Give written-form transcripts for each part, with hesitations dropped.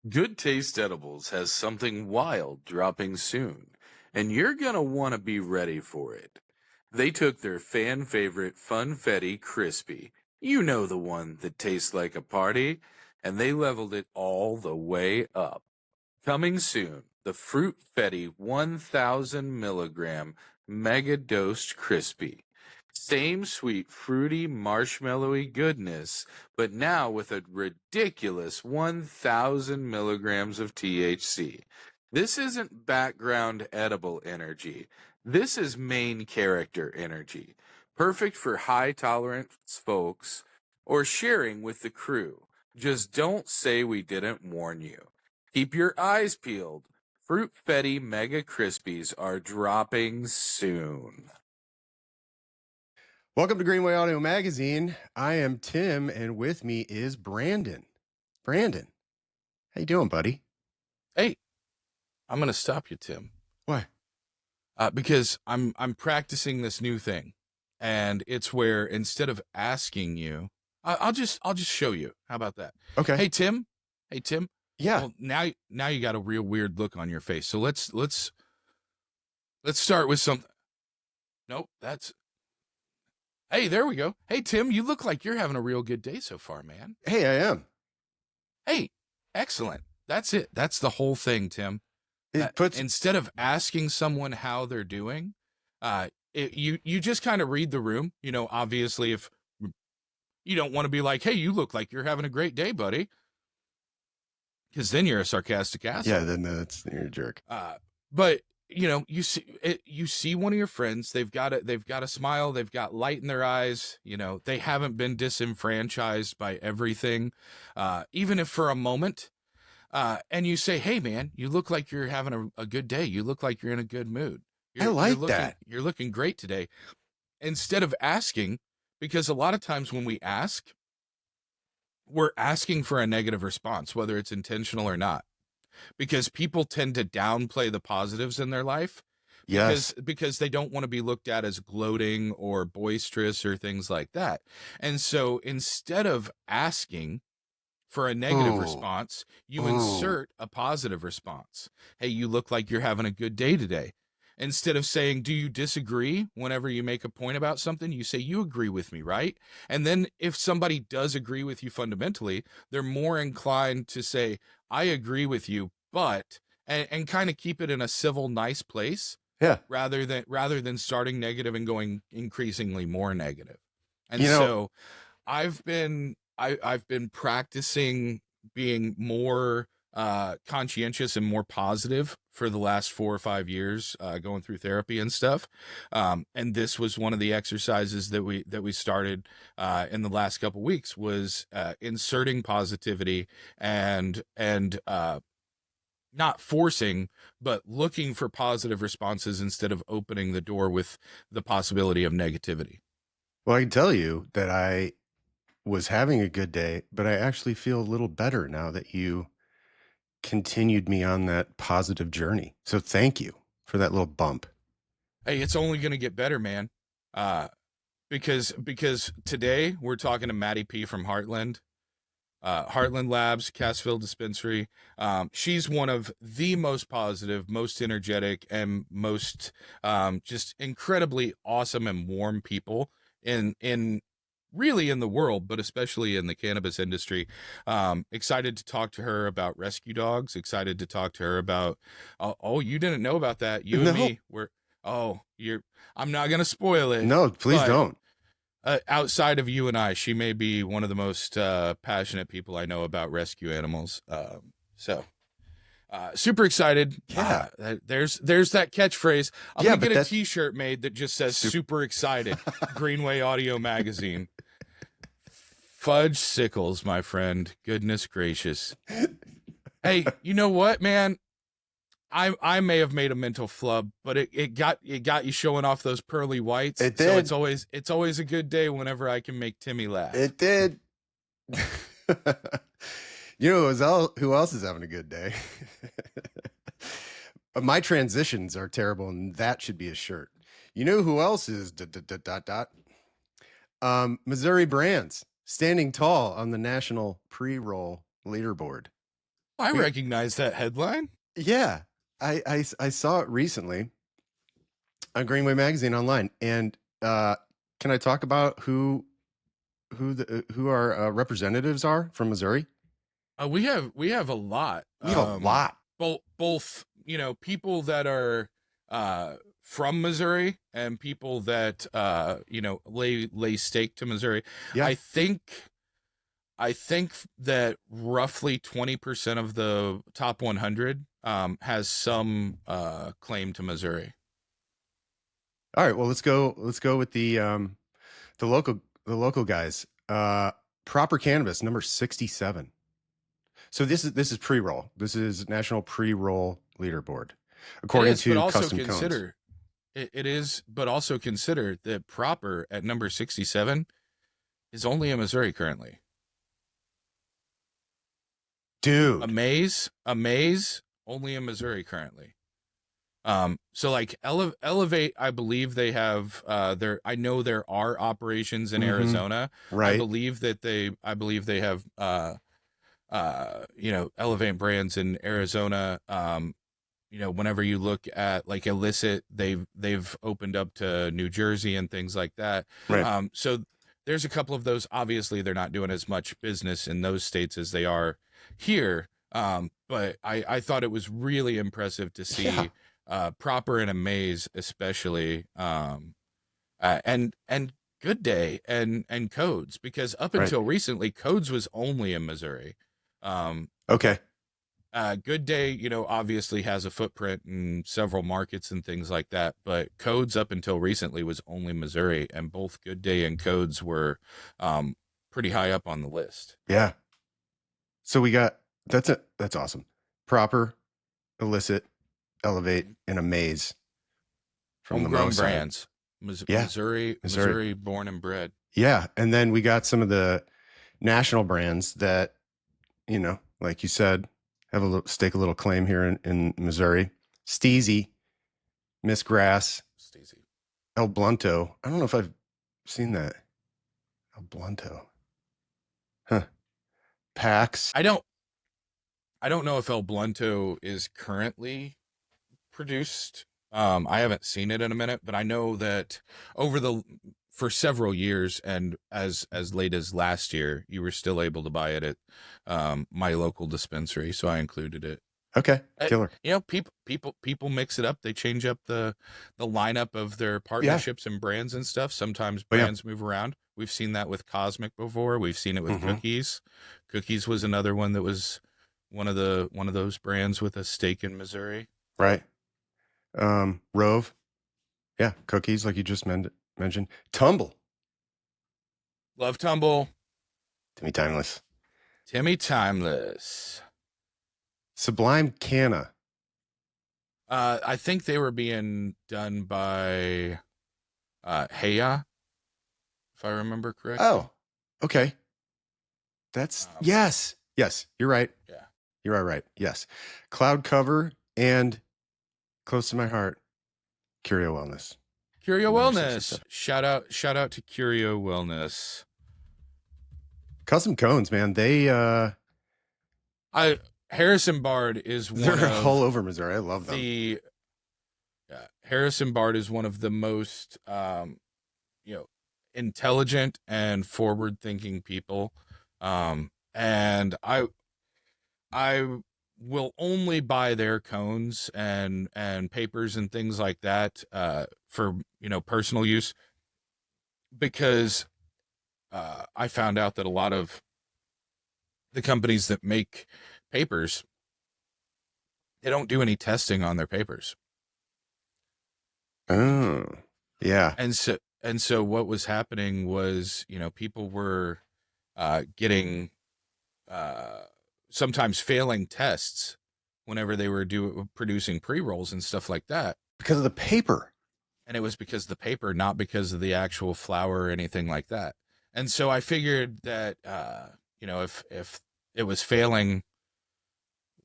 Good Taste Edibles has something wild dropping soon, and you're gonna want to be ready for it. They took their fan favorite Funfetti Crispy, you know the one that tastes like a party, and they leveled it all the way up. Coming soon, the Fruit Fetty 1000 milligram Mega Dosed Crispy. Same sweet, fruity, marshmallowy goodness, but now with a ridiculous 1000 milligrams of THC. This isn't background edible energy. This is main character energy. Perfect for high tolerance folks or sharing with the crew. Just don't say we didn't warn you. Keep your eyes peeled. Fruit Fetty Mega Crispies are dropping soon. Welcome to Greenway Audio Magazine. I am Tim, and with me is Brandon. Brandon, how you doing, buddy? Hey, I'm going to stop you, Tim. Why? Because I'm practicing this new thing, and it's where instead of asking you, I'll just show you. How about that? Okay. Hey, Tim. Yeah. Well, now you got a real weird look on your face. So let's start with something. Nope, that's. Hey, there we go. Hey, Tim, you look like you're having a real good day so far, man. Hey, I am. Hey, excellent. That's it. That's the whole thing, Tim. Instead of asking someone how they're doing, you just kind of read the room. You know, obviously, if you don't want to be like, "Hey, you look like you're having a great day, buddy," because then you're a sarcastic asshole. Yeah, then you're a jerk. But you know, you see one of your friends. They've got a smile. They've got light in their eyes. You know, they haven't been disenfranchised by everything, even if for a moment. And you say, "Hey, man, you look like you're having a good day. You look like you're in a good mood. I like that. You're looking great today." Instead of asking, because a lot of times when we ask, we're asking for a negative response, whether it's intentional or not, because people tend to downplay the positives in their life. Because they don't want to be looked at as gloating or boisterous or things like that. And so instead of asking for a negative response, you insert a positive response. Hey, you look like you're having a good day today. Instead of saying, do you disagree? Whenever you make a point about something, you say, you agree with me, right? And then if somebody does agree with you fundamentally, they're more inclined to say, I agree with you, but, and kind of keep it in a civil, nice place. Yeah. Rather than starting negative and going increasingly more negative. And so I've been practicing being more conscientious and more positive for the last 4 or 5 years, going through therapy and stuff. And this was one of the exercises that we started in the last couple of weeks, was inserting positivity and not forcing, but looking for positive responses instead of opening the door with the possibility of negativity. Well, I can tell you that I was having a good day, but I actually feel a little better now that you continued me on that positive journey. So thank you for that little bump. Hey, it's only going to get better, man. Because today we're talking to Maddi P from Heartland Labs, Cassville Dispensary. She's one of the most positive, most energetic, and most just incredibly awesome and warm people in really in the world, but especially in the cannabis industry. Excited to talk to her about rescue dogs. Excited to talk to her about, oh, you didn't know about that. You and me I'm not going to spoil it. No, please don't. Outside of you and I, she may be one of the most passionate people I know about rescue animals. Super excited. Yeah. There's that catchphrase. I'm going to get a t-shirt made that just says super excited. Greenway Audio Magazine. Fudge sickles, my friend. Goodness gracious. Hey, you know what, man? I may have made a mental flub, but it got you showing off those pearly whites. It did. So it's always a good day whenever I can make Timmy laugh. It did. You know who else is having a good day? My transitions are terrible, and that should be a shirt. You know who else is ... Missouri Brands, standing tall on the national pre-roll leaderboard. I We- recognize that headline. Yeah, I saw it recently on Greenway magazine online, and can I talk about who our representatives are from Missouri? We have a lot. We have a lot. Both people that are from Missouri and people that lay stake to Missouri. Yeah. I think that roughly 20% of the top 100 has some claim to Missouri. All right. Well, let's go with the local guys. Proper Cannabis, number 67. So this is pre-roll. This is National Pre-Roll Leaderboard, according to Custom Cones. It is, but also consider that Proper at number 67 is only in Missouri currently. Dude. Amaze, only in Missouri currently. So like Elevate, I believe they have I know there are operations in Arizona. Right. I believe they have Elevate brands in Arizona. Whenever you look at like illicit, they've opened up to New Jersey and things like that. Right. So there's a couple of those. Obviously, they're not doing as much business in those states as they are here. But I thought it was really impressive to see Proper and Amaze, especially, and Good Day and Codes, because up until recently, Codes was only in Missouri. Okay. Good Day, obviously has a footprint in several markets and things like that, but Codes up until recently was only Missouri, and both Good Day and Codes were pretty high up on the list. Yeah. So we got that's awesome. Proper, illicit, Elevate, and Amaze from Homegrown the brands. Missouri born and bred. Yeah, and then we got some of the national brands that, like you said, have stake a little claim here in Missouri. Steezy, Miss Grass, El Blunto. I don't know if I've seen that. El Blunto. Huh. Pax. I don't know if El Blunto is currently produced. I haven't seen it in a minute, but I know that for several years and as late as last year, you were still able to buy it at my local dispensary, so I included it. Okay, killer. People mix it up. They change up the lineup of their partnerships and brands and stuff. Sometimes brands move around. We've seen that with Cosmic before. We've seen it with Cookies. Cookies was another one that was one of those brands with a stake in Missouri. Right. Rove. Yeah, Cookies, like you just mentioned. Tumble. Love Tumble. Timmy Timeless. Sublime Canna. I think they were being done by Heya, if I remember correctly. Oh, okay. That's yes. You're right. Yeah, you're right. Yes, Cloud Cover and close to my heart, Curio Wellness. Shout out to Curio Wellness. Custom Cones, man. They Harrison Bard is they're all over Missouri. I love them. Harrison Bard is one of the most intelligent and forward-thinking people, and I will only buy their cones and papers and things like that for personal use, because I found out that a lot of the companies that make papers, they don't do any testing on their papers. Oh, yeah. And so what was happening was, people were getting sometimes failing tests whenever they were producing pre-rolls and stuff like that. Because of the paper. And it was because of the paper, not because of the actual flower or anything like that. And so I figured that, if it was failing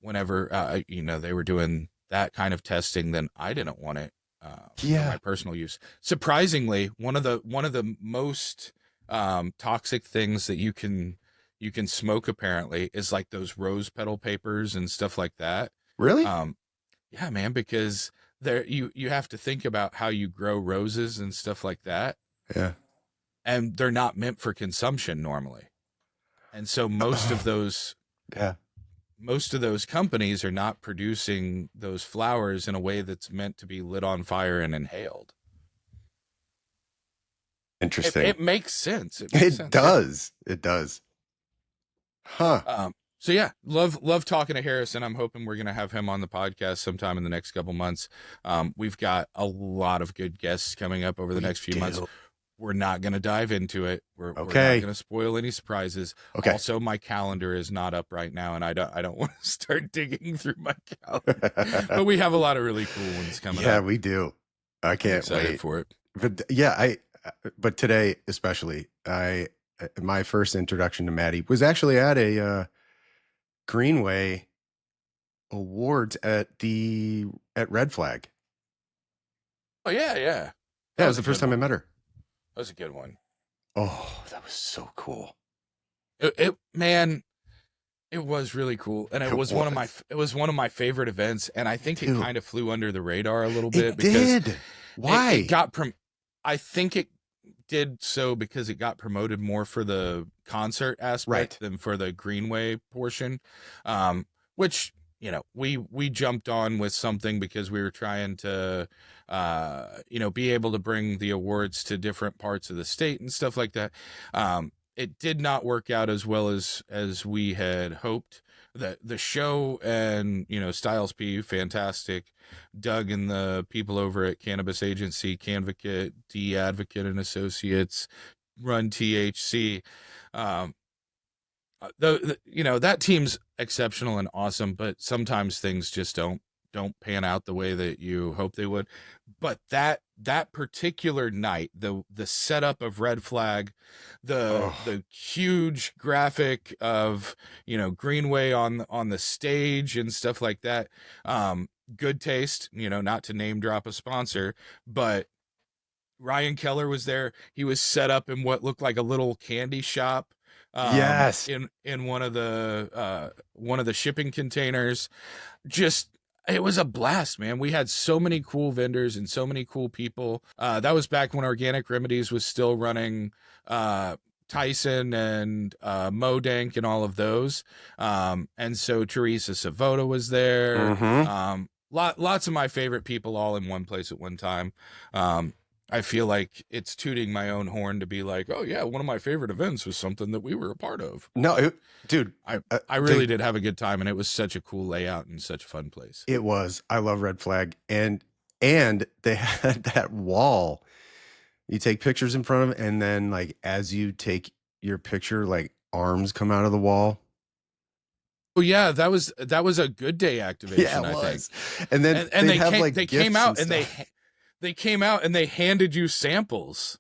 whenever, they were doing that kind of testing, then I didn't want it for my personal use. Surprisingly, one of the most toxic things that you can you can smoke apparently is like those rose petal papers and stuff like that. Really? Um, yeah, man, because there you have to think about how you grow roses and stuff like that, Yeah. and they're not meant for consumption normally. And so Oh, yeah. most of those companies are not producing those flowers in a way that's meant to be lit on fire and inhaled. Interesting. It makes sense. It makes It sense. Yeah. does. It does. Huh. So yeah, love talking to Harrison. I'm hoping we're gonna have him on the podcast sometime in the next couple months. We've got a lot of good guests coming up over the We next few months. do. We're not gonna dive into it. We're not Okay. gonna spoil any surprises. Okay. Also, my calendar is not up right now, and I don't want to start digging through my calendar. But we have a lot of really cool ones coming Yeah, up. we do. I I'm can't excited wait. for it. But yeah, but today especially, my first introduction to Maddi was actually at a Greenway awards at Red Flag. Oh yeah, yeah. Yeah, That it was was the a first good time I one. met her. That was a good one. Oh, that was so cool. Man, it was really cool, and It was. it was one of my favorite events, and I think it Too. kind of flew under the radar a little bit It because did. Why? it got I think it did so because it got promoted more for the concert aspect Right. than for the Greenway portion, which we jumped on with something because we were trying to be able to bring the awards to different parts of the state and stuff like that. It did not work out as well as we had hoped. The show and Styles P fantastic. Doug and the people over at Cannabis Agency, Canvacate, D Advocate and Associates, run THC. Um, that team's exceptional and awesome, but sometimes things just don't pan out the way that you hope they would. But that particular night, the setup of Red Flag, the Oh, the huge graphic of Greenway on the stage and stuff like that. Good taste, not to name drop a sponsor, but Ryan Keller was there. He was set up in what looked like a little candy shop yes. in one of the shipping containers. Just it was a blast, man. We had so many cool vendors and so many cool people. That was back when Organic Remedies was still running Tyson and Modank and all of those. And so Teresa Savota was there. Mm-hmm. Lots of my favorite people all in one place at one time. I feel like it's tooting my own horn to be like, oh yeah, one of my favorite events was something that we were a part of. No, dude, I really did have a good time, and it was such a cool layout and such a fun place. it was. I love Red Flag, and they had that wall. You take pictures in front of, and then like as you take your picture, like arms come out of the wall. Oh yeah, that was a good day activation. Yeah, it I was. think. And then And they have like they gifts came out and and stuff. they came out and they handed you samples.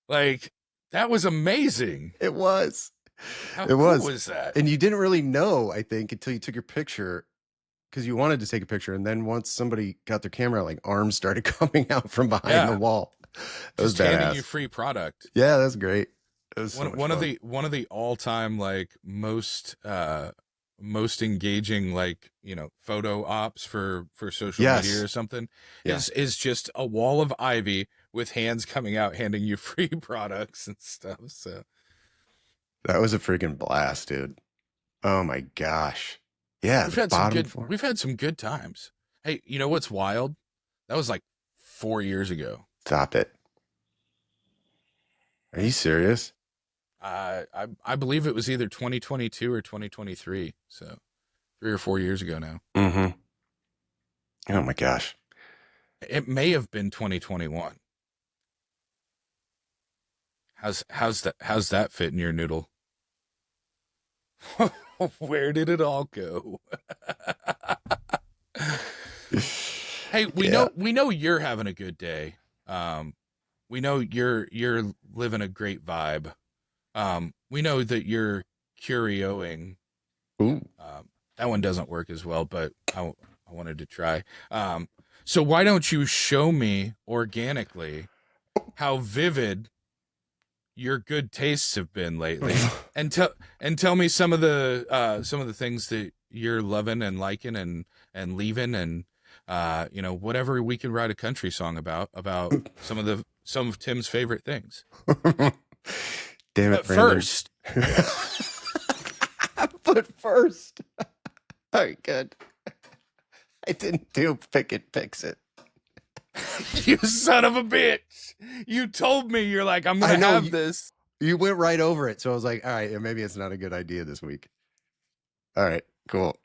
Like that was amazing. It was. How It cool was. was that? And you didn't really know, I think, until you took your picture because you wanted to take a picture. And then once somebody got their camera, like arms started coming out from behind the Yeah, wall. That was just handing you badass. free product. Yeah, that's great. It was so much fun. One of the all time like most engaging like photo ops for social media Yes. or something Yeah. is just a wall of ivy with hands coming out handing you free products and stuff. So That was a freaking blast, dude. Oh my gosh. Yeah, the bottom floor. we've had some good times. Hey, you know what's wild? That was like 4 years ago. Stop it. Are you serious? I believe it was either 2022 or 2023. So 3 or 4 years ago now. Mm-hmm. Oh my gosh. It may have been 2021. How's that fit in your noodle? Where did it all go? Hey, Yeah. we know you're having a good day. We know you're living a great vibe. We know that you're curioing. Ooh. That one doesn't work as well, but I wanted to try. So why don't you show me organically how vivid your good tastes have been lately, and tell me some of the things that you're loving and liking and leaving, and whatever we can write a country song about some of Tim's favorite things. Damn it, But Brandon. first, But first. All right, good. I didn't do Pickett Picks It. you son of a bitch! You told me, you're like, I'm gonna have this. You went right over it, so I was like, all right, maybe it's not a good idea this week. All right, cool.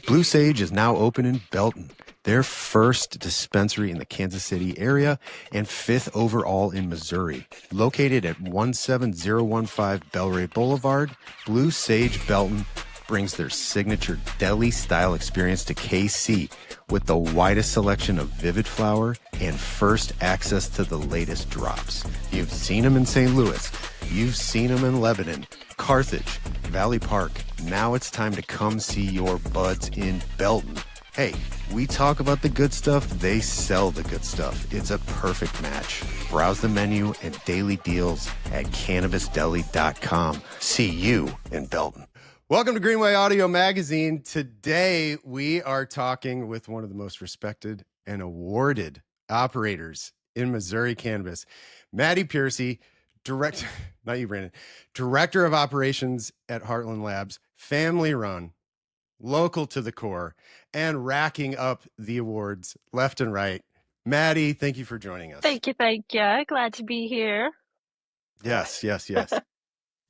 Blue Sage is now open in Belton, their first dispensary in the Kansas City area and fifth overall in Missouri. Located at 17015 Belray Boulevard, Blue Sage Belton brings their signature deli-style experience to KC with the widest selection of Vivid flower and first access to the latest drops. You've seen them in St. Louis. You've seen them in Lebanon, Carthage, Valley Park. Now it's time to come see your buds in Belton. Hey, we talk about the good stuff, they sell the good stuff. It's a perfect match. Browse the menu and daily deals at cannabisdeli.com. See you in Belton. Welcome to Greenway Audio Magazine. Today, we are talking with one of the most respected and awarded operators in Missouri cannabis, Maddi Pearcy, not you, Brandon, Director of Operations at Heartland Labs, family run, local to the core, and racking up the awards left and right. Maddi, thank you for joining us. Thank you. Glad to be here. Yes.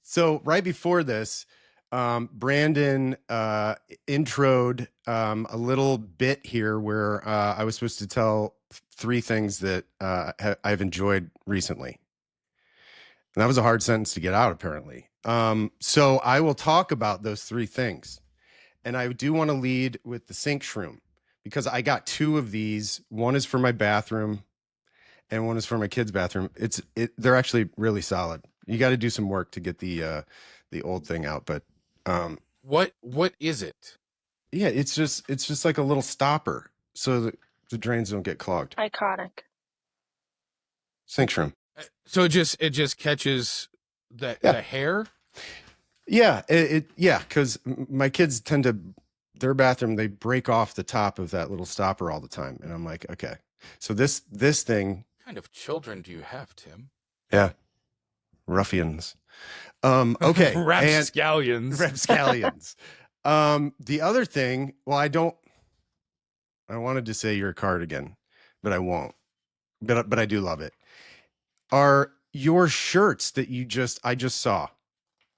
So right before this, Brandon introed a little bit here where I was supposed to tell three things that I've enjoyed recently. And that was a hard sentence to get out, apparently. So I will talk about those three things. And I do want to lead with the sink shroom because I got two of these. One is for my bathroom and one is for my kid's bathroom. They're actually really solid. You got to do some work to get the old thing out, but what is it? Yeah, it's just like a little stopper so that the drains don't get clogged. Iconic. Sink shroom. So it just catches the hair. Yeah, because my kids tend to, their bathroom, they break off the top of that little stopper all the time, and I'm like, okay, so this thing. What kind of children do you have, Tim? Yeah, ruffians. Okay, rapscallions. Rapscallions. The other thing, well, I wanted to say your cardigan, but I won't. But I do love it. Are your shirts that I just saw,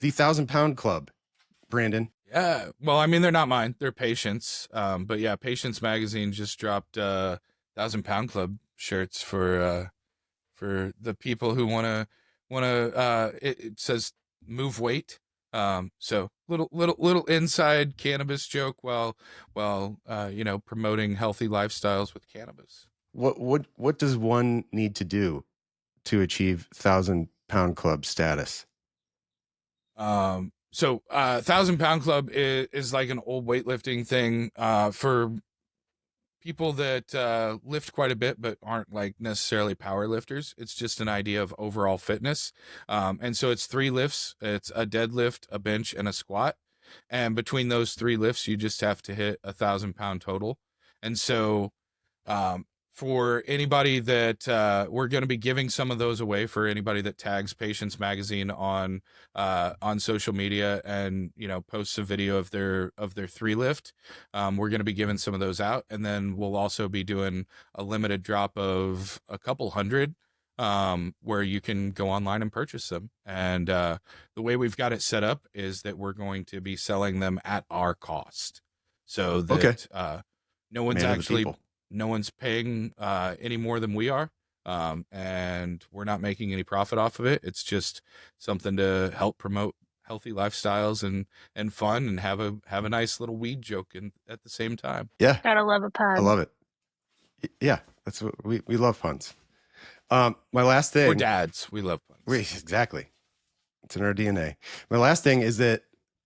the 1,000 Pound Club, Brandon? Yeah. Well, I mean, they're not mine. They're Patience. But yeah, Patience magazine just dropped 1,000 Pound Club shirts for the people who wanna it says move weight. So little inside cannabis joke while promoting healthy lifestyles with cannabis. What does one need to do to achieve 1,000 Pound Club status? So 1,000 Pound Club is like an old weightlifting thing for people that lift quite a bit but aren't like necessarily power lifters. It's just an idea of overall fitness. And so it's 3 lifts. It's a deadlift, a bench, and a squat. And between those 3 lifts, you just have to hit 1,000 pound total. And so for anybody that we're going to be giving some of those away for anybody that tags Patience Magazine on social media and posts a video of their 3 lift. We're going to be giving some of those out, and then we'll also be doing a limited drop of a couple hundred where you can go online and purchase them. And the way we've got it set up is that we're going to be selling them at our cost, so that no one's paying any more than we are, and we're not making any profit off of it. It's just something to help promote healthy lifestyles and fun, and have a nice little weed joke at the same time. Yeah, gotta love a pun. I love it. Yeah, that's what we love puns. My last thing. We're dads. We love puns. Exactly. It's in our DNA. My last thing is that,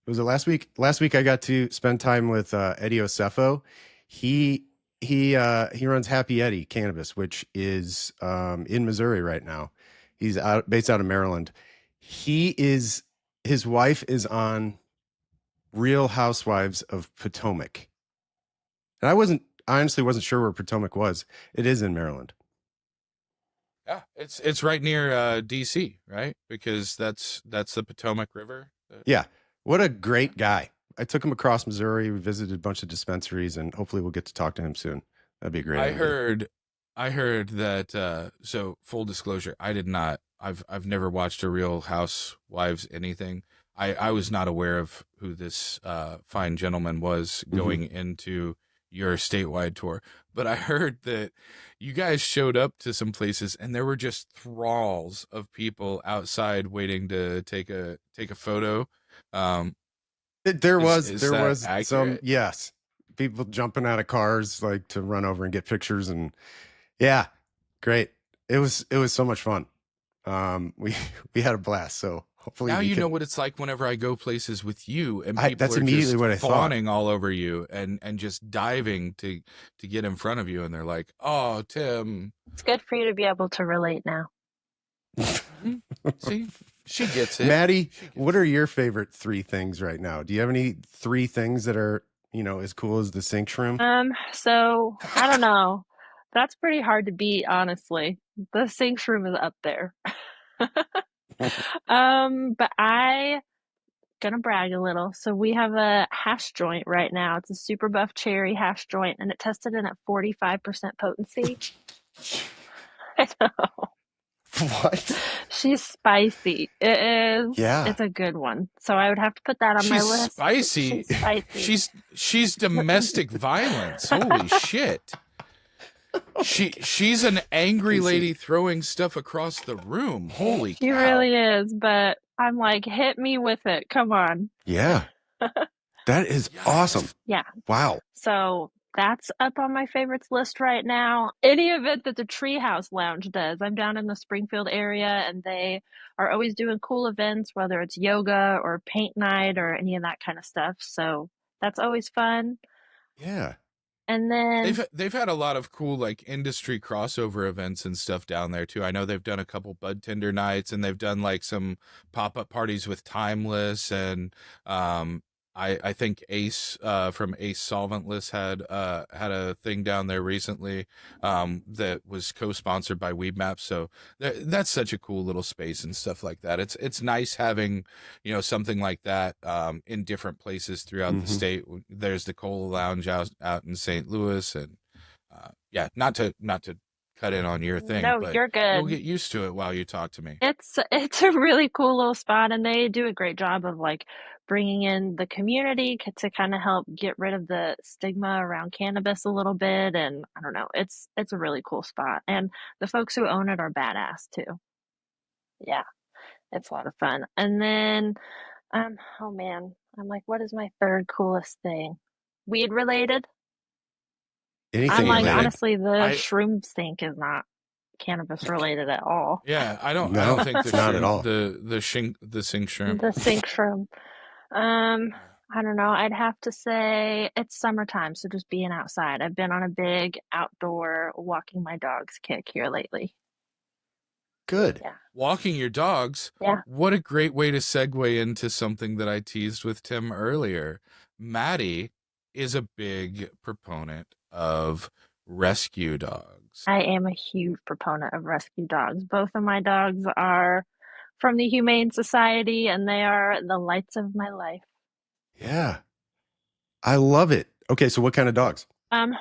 was it last week? Last week I got to spend time with Eddie Osefo. He runs Happy Eddie Cannabis, which is in Missouri right now. He's based out of Maryland. his wife is on Real Housewives of Potomac. And I honestly wasn't sure where Potomac was. It is in Maryland. Yeah, it's right near DC, right? Because that's the Potomac River. Yeah. What a great guy. I took him across Missouri. We visited a bunch of dispensaries, and hopefully we'll get to talk to him soon. That'd be a great idea. I heard that so full disclosure, I did not I've never watched a Real Housewives anything. I was not aware of who this fine gentleman was going into your statewide tour, but I heard that you guys showed up to some places and there were just thralls of people outside waiting to take a photo. Um, There was is that some, accurate? yes, people jumping out of cars like to run over and get pictures, and yeah, great. It was so much fun. We we had a blast. So hopefully Now we you know can. what it's like whenever I go places with you and people That's are immediately just what I thought. fawning all over you and just diving to get in front of you and they're like, "Oh, Tim." It's good for you to be able to relate now. Mhm. See? She gets it. Maddie, She gets what are it. your favorite three things right now? Do you have any three things that are, as cool as the sink shroom? So I don't know. That's pretty hard to beat, honestly. The sink room is up there. But I gonna brag a little. So we have a hash joint right now. It's a super buff cherry hash joint, and it tested in at 45% potency. I know. What? She's spicy. Yeah. It's a good one. So I would have to put that on my She's list. spicy. She's spicy. She's domestic violence. Holy shit. She's an angry lady throwing stuff across the room. Holy She cow. really is, but I'm like, hit me with it. Come on. Yeah. That is awesome. Yeah. Wow. So that's up on my favorites list right now. Any event that the Treehouse Lounge does. I'm down in the Springfield area and they are always doing cool events, whether it's yoga or paint night or any of that kind of stuff. So that's always fun. Yeah. And then They've had a lot of cool like industry crossover events and stuff down there too. I know they've done a couple bud tender nights and they've done like some pop-up parties with Timeless and I think Ace from Ace Solventless had a thing down there recently that was co-sponsored by Weedmaps. So that's such a cool little space and stuff like that. It's nice having, something like that in different places throughout the state. There's the Cola Lounge out in St. Louis, and yeah, not to cut in on your thing, no, but you're you'll good. get used to it while you talk to me. It's a really cool little spot, and they do a great job of like bringing in the community to kind of help get rid of the stigma around cannabis a little bit. And I don't know, it's a really cool spot, and the folks who own it are badass too. Yeah, it's a lot of fun. And then, oh man, I'm like, what is my third coolest thing? Weed related? I'm Anything like, Weed. related? honestly, the I shroom stink is not cannabis related at all. Yeah, I don't No, think the it's not at shroom all. the sink shroom. The sink shroom. Um, I don't know. I'd have to say it's summertime, so just being outside. I've been on a big outdoor walking my dogs kick here lately. Good. Yeah. Walking your dogs. Yeah. What a great way to segue into something that I teased with Tim earlier. Maddie is a big proponent of rescue dogs. I am a huge proponent of rescue dogs. Both of my dogs are from the Humane Society, and they are the lights of my life. Yeah. I love it. Okay, so what kind of dogs?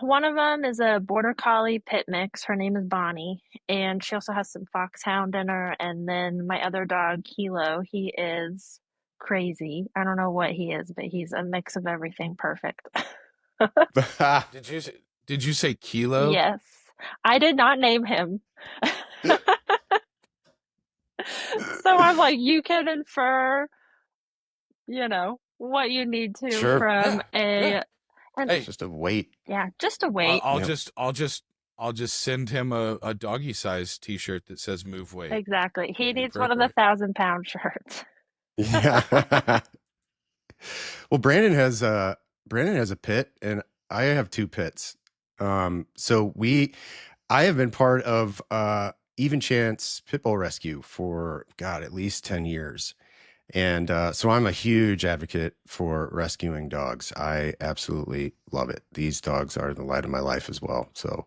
One of them is a border collie pit mix. Her name is Bonnie, and she also has some foxhound in her. And then my other dog, Kilo, he is crazy. I don't know what he is, but he's a mix of everything. Perfect. Did you did you say Kilo? Yes, I did not name him. So I'm like, you can infer, what you need to Sure. from Yeah. and Hey, Just a weight. yeah, just a I'll, wait. I'll Yep. just I'll just send him a doggy size T-shirt that says "Move Weight." Exactly. He It'll be needs one of the appropriate. 1,000-pound shirts. Yeah. Well, Brandon has a pit, and I have two pits. So I have been part of Even Chance Pit Bull Rescue for, God, at least 10 years. And so I'm a huge advocate for rescuing dogs. I absolutely love it. These dogs are the light of my life as well. So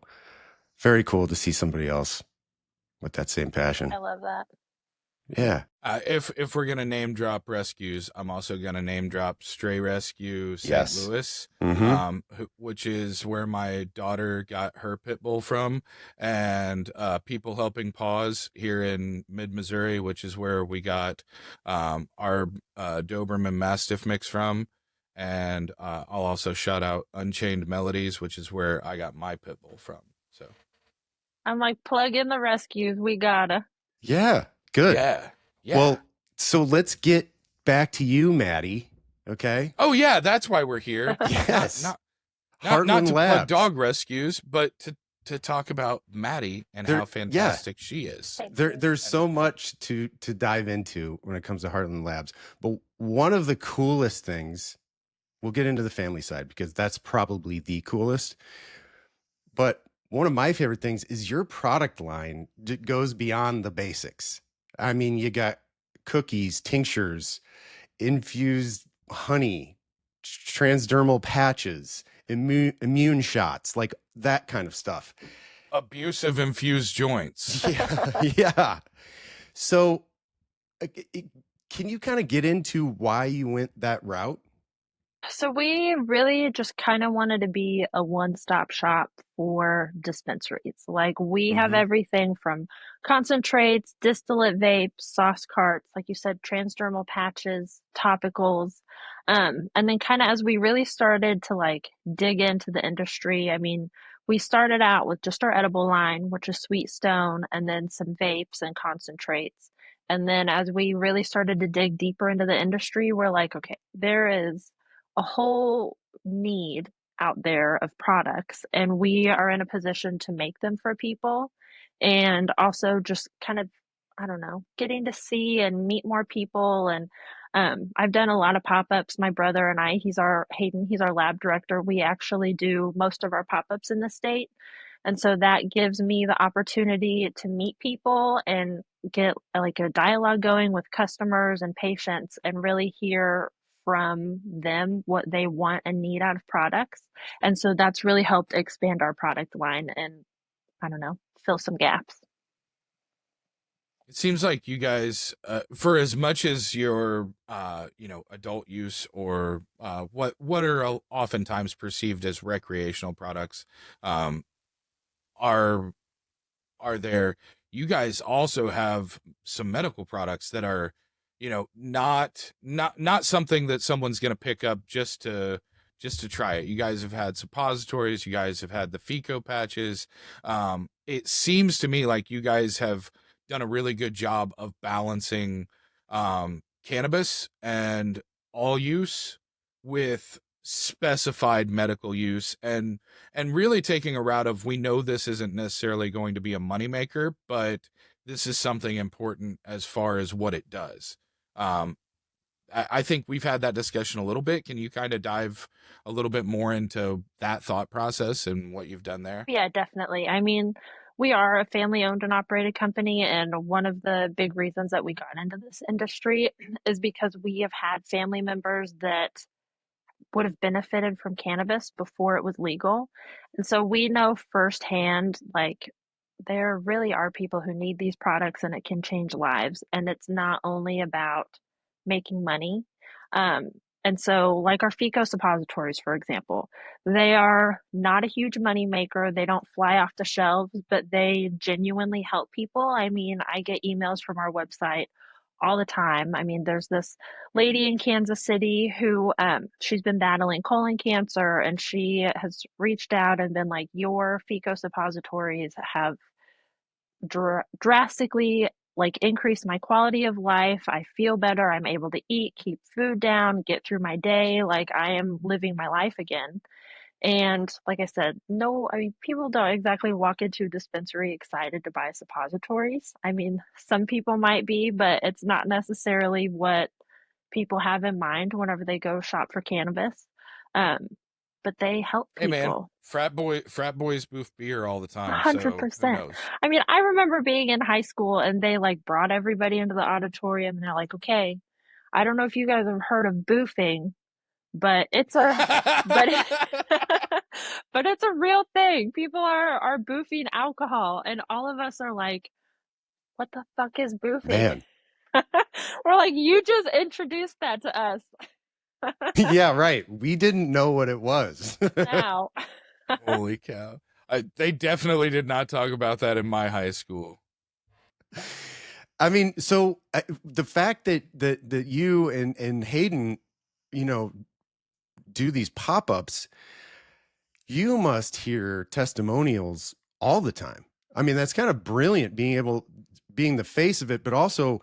very cool to see somebody else with that same passion. I love that. Yeah. If we're gonna name drop rescues, I'm also gonna name drop Stray Rescue St. Yes. Louis, Mm-hmm. which is where my daughter got her pit bull from, and People Helping Paws here in mid Missouri, which is where we got our Doberman Mastiff mix from, and I'll also shout out Unchained Melodies, which is where I got my pit bull from. So I'm like, plug in the rescues. We gotta. Yeah. Good. yeah, yeah. Well, so let's get back to you, Maddie. Okay. Oh yeah, that's why we're here. Not Yes. not not Heartland to plug Labs. dog rescues, but to talk about Maddie and how Yeah. fantastic she is. Thank you. There's so much to dive into when it comes to Heartland Labs. But one of the coolest things, we'll get into the family side because that's probably the coolest. But one of my favorite things is your product line goes beyond the basics. I mean, you got cookies, tinctures, infused honey, transdermal patches, immune shots, like that kind of stuff. Abusive infused joints. Yeah. Yeah. So, uh, can you kind of get into why you went that route? So we really just kind of wanted to be a one-stop shop for dispensaries. Like we have Mm-hmm. everything from concentrates, distillate vapes, sauce carts, like you said, transdermal patches, topicals. And then kind of as we really started to like dig into the industry, I mean, we started out with just our edible line, which is Sweet Stone, and then some vapes and concentrates. And then as we really started to dig deeper into the industry, we're like, okay, there is a whole need out there of products, and we are in a position to make them for people. And also just kind of, I don't know, getting to see and meet more people. And I've done a lot of pop-ups. My brother and I, he's our lab director. We actually do most of our pop-ups in the state. And so that gives me the opportunity to meet people and get like a dialogue going with customers and patients and really hear from them what they want and need out of products. And so that's really helped expand our product line and, I don't know, fill some gaps. It seems like you guys, for as much as your, adult use or what are oftentimes perceived as recreational products, um, are are there, you guys also have some medical products that are, not something that someone's going to pick up just to try it. You guys have had suppositories, you guys have had the Fico patches. It seems to me like you guys have done a really good job of balancing cannabis and all use with specified medical use, and really taking a route of, we know this isn't necessarily going to be a moneymaker, but this is something important as far as what it does. Um, I think we've had that discussion a little bit. Can you kind of dive a little bit more into that thought process and what you've done there? Yeah, definitely. I mean, we are a family owned and operated company, and one of the big reasons that we got into this industry is because we have had family members that would have benefited from cannabis before it was legal. And so we know firsthand, like, there really are people who need these products and it can change lives. And it's not only about making money. Um, and so, like our FICO suppositories, for example, they are not a huge money maker. They don't fly off the shelves, but they genuinely help people. I mean, I get emails from our website all the time. I mean, there's this lady in Kansas City who she's been battling colon cancer, and she has reached out and been like, your FICO suppositories have drastically like increased my quality of life. I feel better. I'm able to eat, keep food down, get through my day. Like I am living my life again. And like I said, no, I mean, people don't exactly walk into a dispensary excited to buy suppositories. I mean, some people might be, but it's not necessarily what people have in mind whenever they go shop for cannabis. Um, but they help Hey man, people. frat boys boof beer all the time, so who 100%. knows? I mean, I remember being in high school and they like brought everybody into the auditorium and they're like, okay, I don't know if you guys have heard of boofing, but it's a but but it's a real thing. People are boofing alcohol and all of us are like, what the fuck is boofing? Man. We're like, you just introduced that to us. Yeah, right. We didn't know what it was. Now. Holy cow. They definitely did not talk about that in my high school. I mean, so the fact that you and Hayden, you know, do these pop-ups, you must hear testimonials all the time. I mean, that's kind of brilliant being the face of it, but also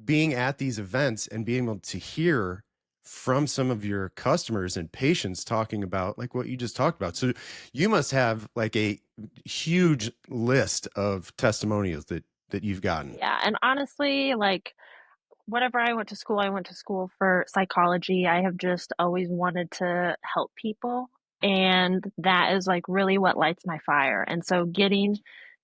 being at these events and being able to hear from some of your customers and patients talking about like what you just talked about. So you must have like a huge list of testimonials that you've gotten. Yeah, and honestly, like whenever I went to school for psychology. I have just always wanted to help people. And that is like really what lights my fire. And so getting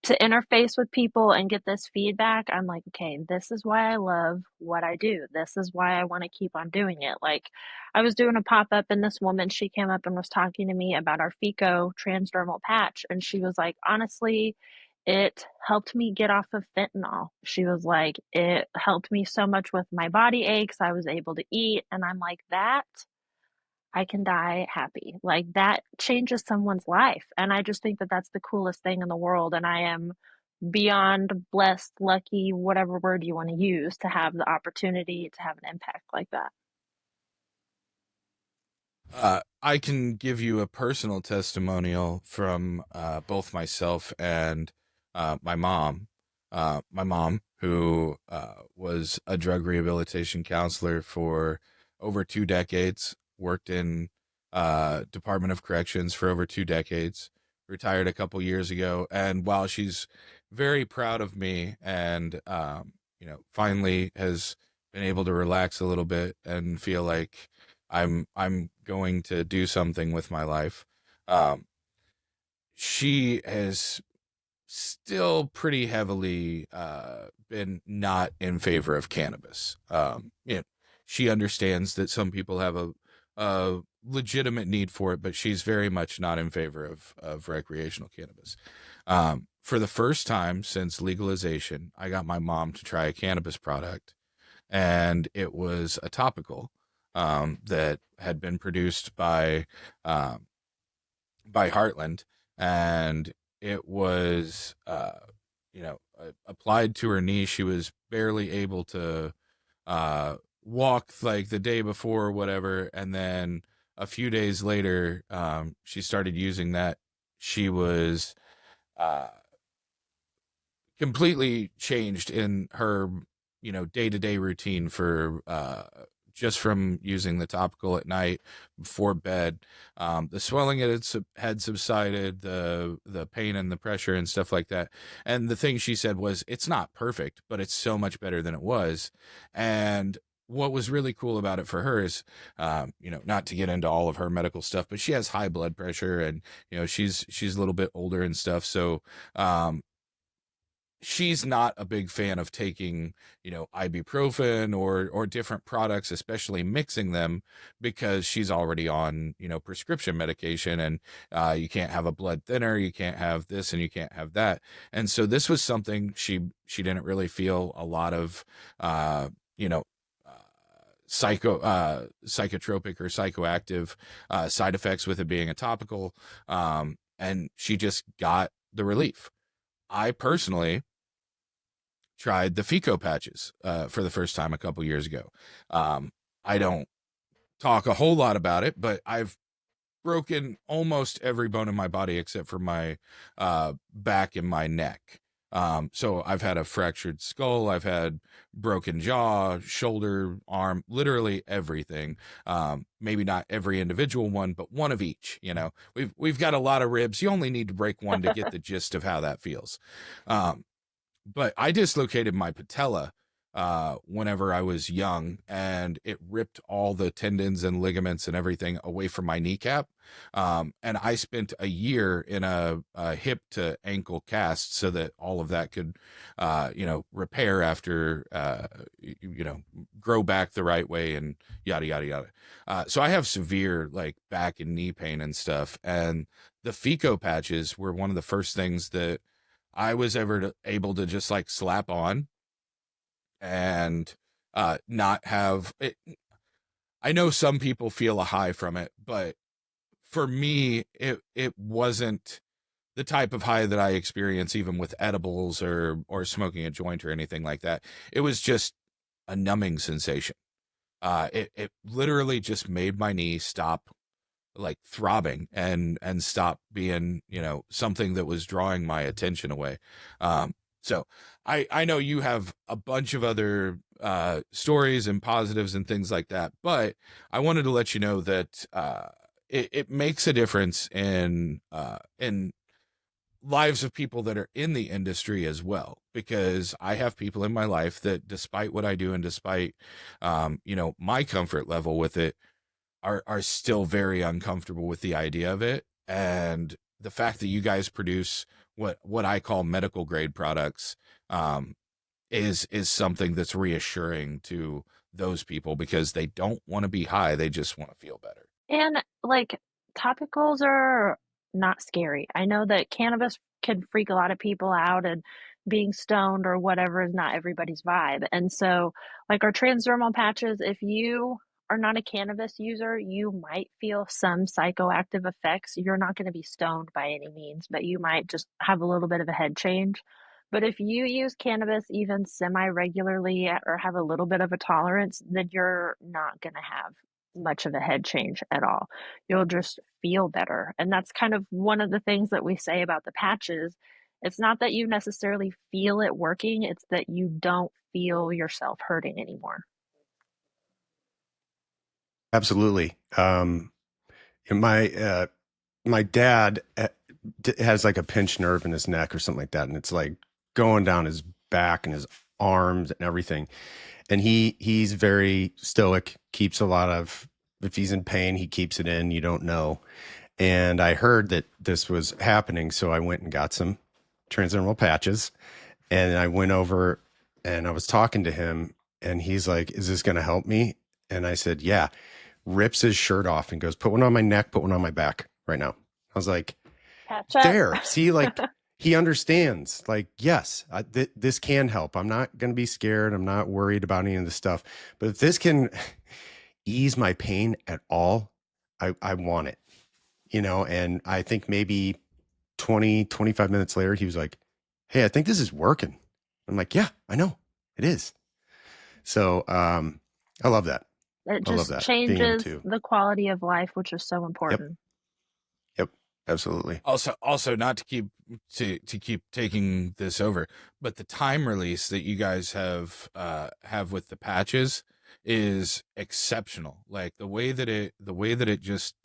to interface with people and get this feedback, I'm like, okay, this is why I love what I do. This is why I want to keep on doing it. Like I was doing a pop up and this woman, she came up and was talking to me about our FICO transdermal patch. And she was like, honestly, it helped me get off of fentanyl. She was like, it helped me so much with my body aches. I was able to eat. And I'm like, that I can die happy. Like that changes someone's life. And I just think that that's the coolest thing in the world. And I am beyond blessed, lucky, whatever word you want to use, to have the opportunity to have an impact like that. I can give you a personal testimonial from both myself and my mom. My mom, who was a drug rehabilitation counselor for over 2 decades, worked in Department of Corrections for over 2 decades, retired a couple years ago, and while she's very proud of me and finally has been able to relax a little bit and feel like I'm going to do something with my life. Um, she has still pretty heavily been not in favor of cannabis. She understands that some people have a legitimate need for it, but she's very much not in favor of recreational cannabis. For the first time since legalization, I got my mom to try a cannabis product, and it was a topical that had been produced um, by Heartland, and it was applied to her knee. She was barely able to walk like the day before or whatever, and then a few days later, she started using that. She was uh, completely changed in her day-to-day routine for just from using the topical at night before bed. The swelling had subsided, the pain and the pressure and stuff like that. And the thing she said was, it's not perfect, but it's so much better than it was. And what was really cool about it for her is, not to get into all of her medical stuff, but she has high blood pressure, and she's a little bit older and stuff. So she's not a big fan of taking, ibuprofen or different products, especially mixing them, because she's already on, prescription medication, and you can't have a blood thinner, you can't have this, and you can't have that. And so this was something she didn't really feel a lot of, you know, psychotropic or psychoactive side effects with it being a topical. And she just got the relief. I personally tried the FICO patches for the first time a couple years ago. I don't talk a whole lot about it, but I've broken almost every bone in my body except for my back and my neck. So I've had a fractured skull, I've had broken jaw, shoulder, arm, literally everything. Maybe not every individual one, but one of each. We've got a lot of ribs. You only need to break one to get the gist of how that feels. But I dislocated my patella whenever I was young, and it ripped all the tendons and ligaments and everything away from my kneecap. And I spent a year in a hip to ankle cast so that all of that could, repair after, grow back the right way and yada, yada, yada. So I have severe like back and knee pain and stuff. And the Fico patches were one of the first things that I was ever able to just like slap on and not have it. I know some people feel a high from it, but for me, it wasn't the type of high that I experience even with edibles or smoking a joint or anything like that. It was just a numbing sensation. It literally just made my knee stop like throbbing and stop being, something that was drawing my attention away. So I know you have a bunch of other stories and positives and things like that, but I wanted to let you know that it makes a difference in lives of people that are in the industry as well, because I have people in my life that, despite what I do and despite my comfort level with it, are still very uncomfortable with the idea of it. And the fact that you guys produce what I call medical grade products is something that's reassuring to those people, because they don't want to be high, they just want to feel better. And like topicals are not scary. I know that cannabis can freak a lot of people out, and being stoned or whatever is not everybody's vibe. And so, like our transdermal patches, if you are not a cannabis user, you might feel some psychoactive effects. You're not going to be stoned by any means, but you might just have a little bit of a head change. But if you use cannabis even semi regularly or have a little bit of a tolerance, then you're not going to have much of a head change at all. You'll just feel better. And that's kind of one of the things that we say about the patches. It's not that you necessarily feel it working, it's that you don't feel yourself hurting anymore. Absolutely. And my dad has like a pinched nerve in his neck or something like that, and it's like going down his back and his arms and everything. And he's very stoic, keeps a lot of, if he's in pain, he keeps it in, you don't know. And I heard that this was happening, so I went and got some transdermal patches, and I went over and I was talking to him, and he's like, "Is this going to help me?" And I said, "Yeah." Rips his shirt off and goes, "Put one on my neck, put one on my back right now." I was like, Patch up. there, see, like he understands, like, yes, this can help. I'm not going to be scared. I'm not worried about any of this stuff, but if this can ease my pain at all, I want it, and I think maybe 25 minutes later, he was like, "Hey, I think this is working." I'm like, "Yeah, I know it is." So, I love that. It I love just that. changes the quality of life, which is so important. Yep. Absolutely. Also, not to keep taking this over, but the time release that you guys have with the patches is exceptional. Like the way that it just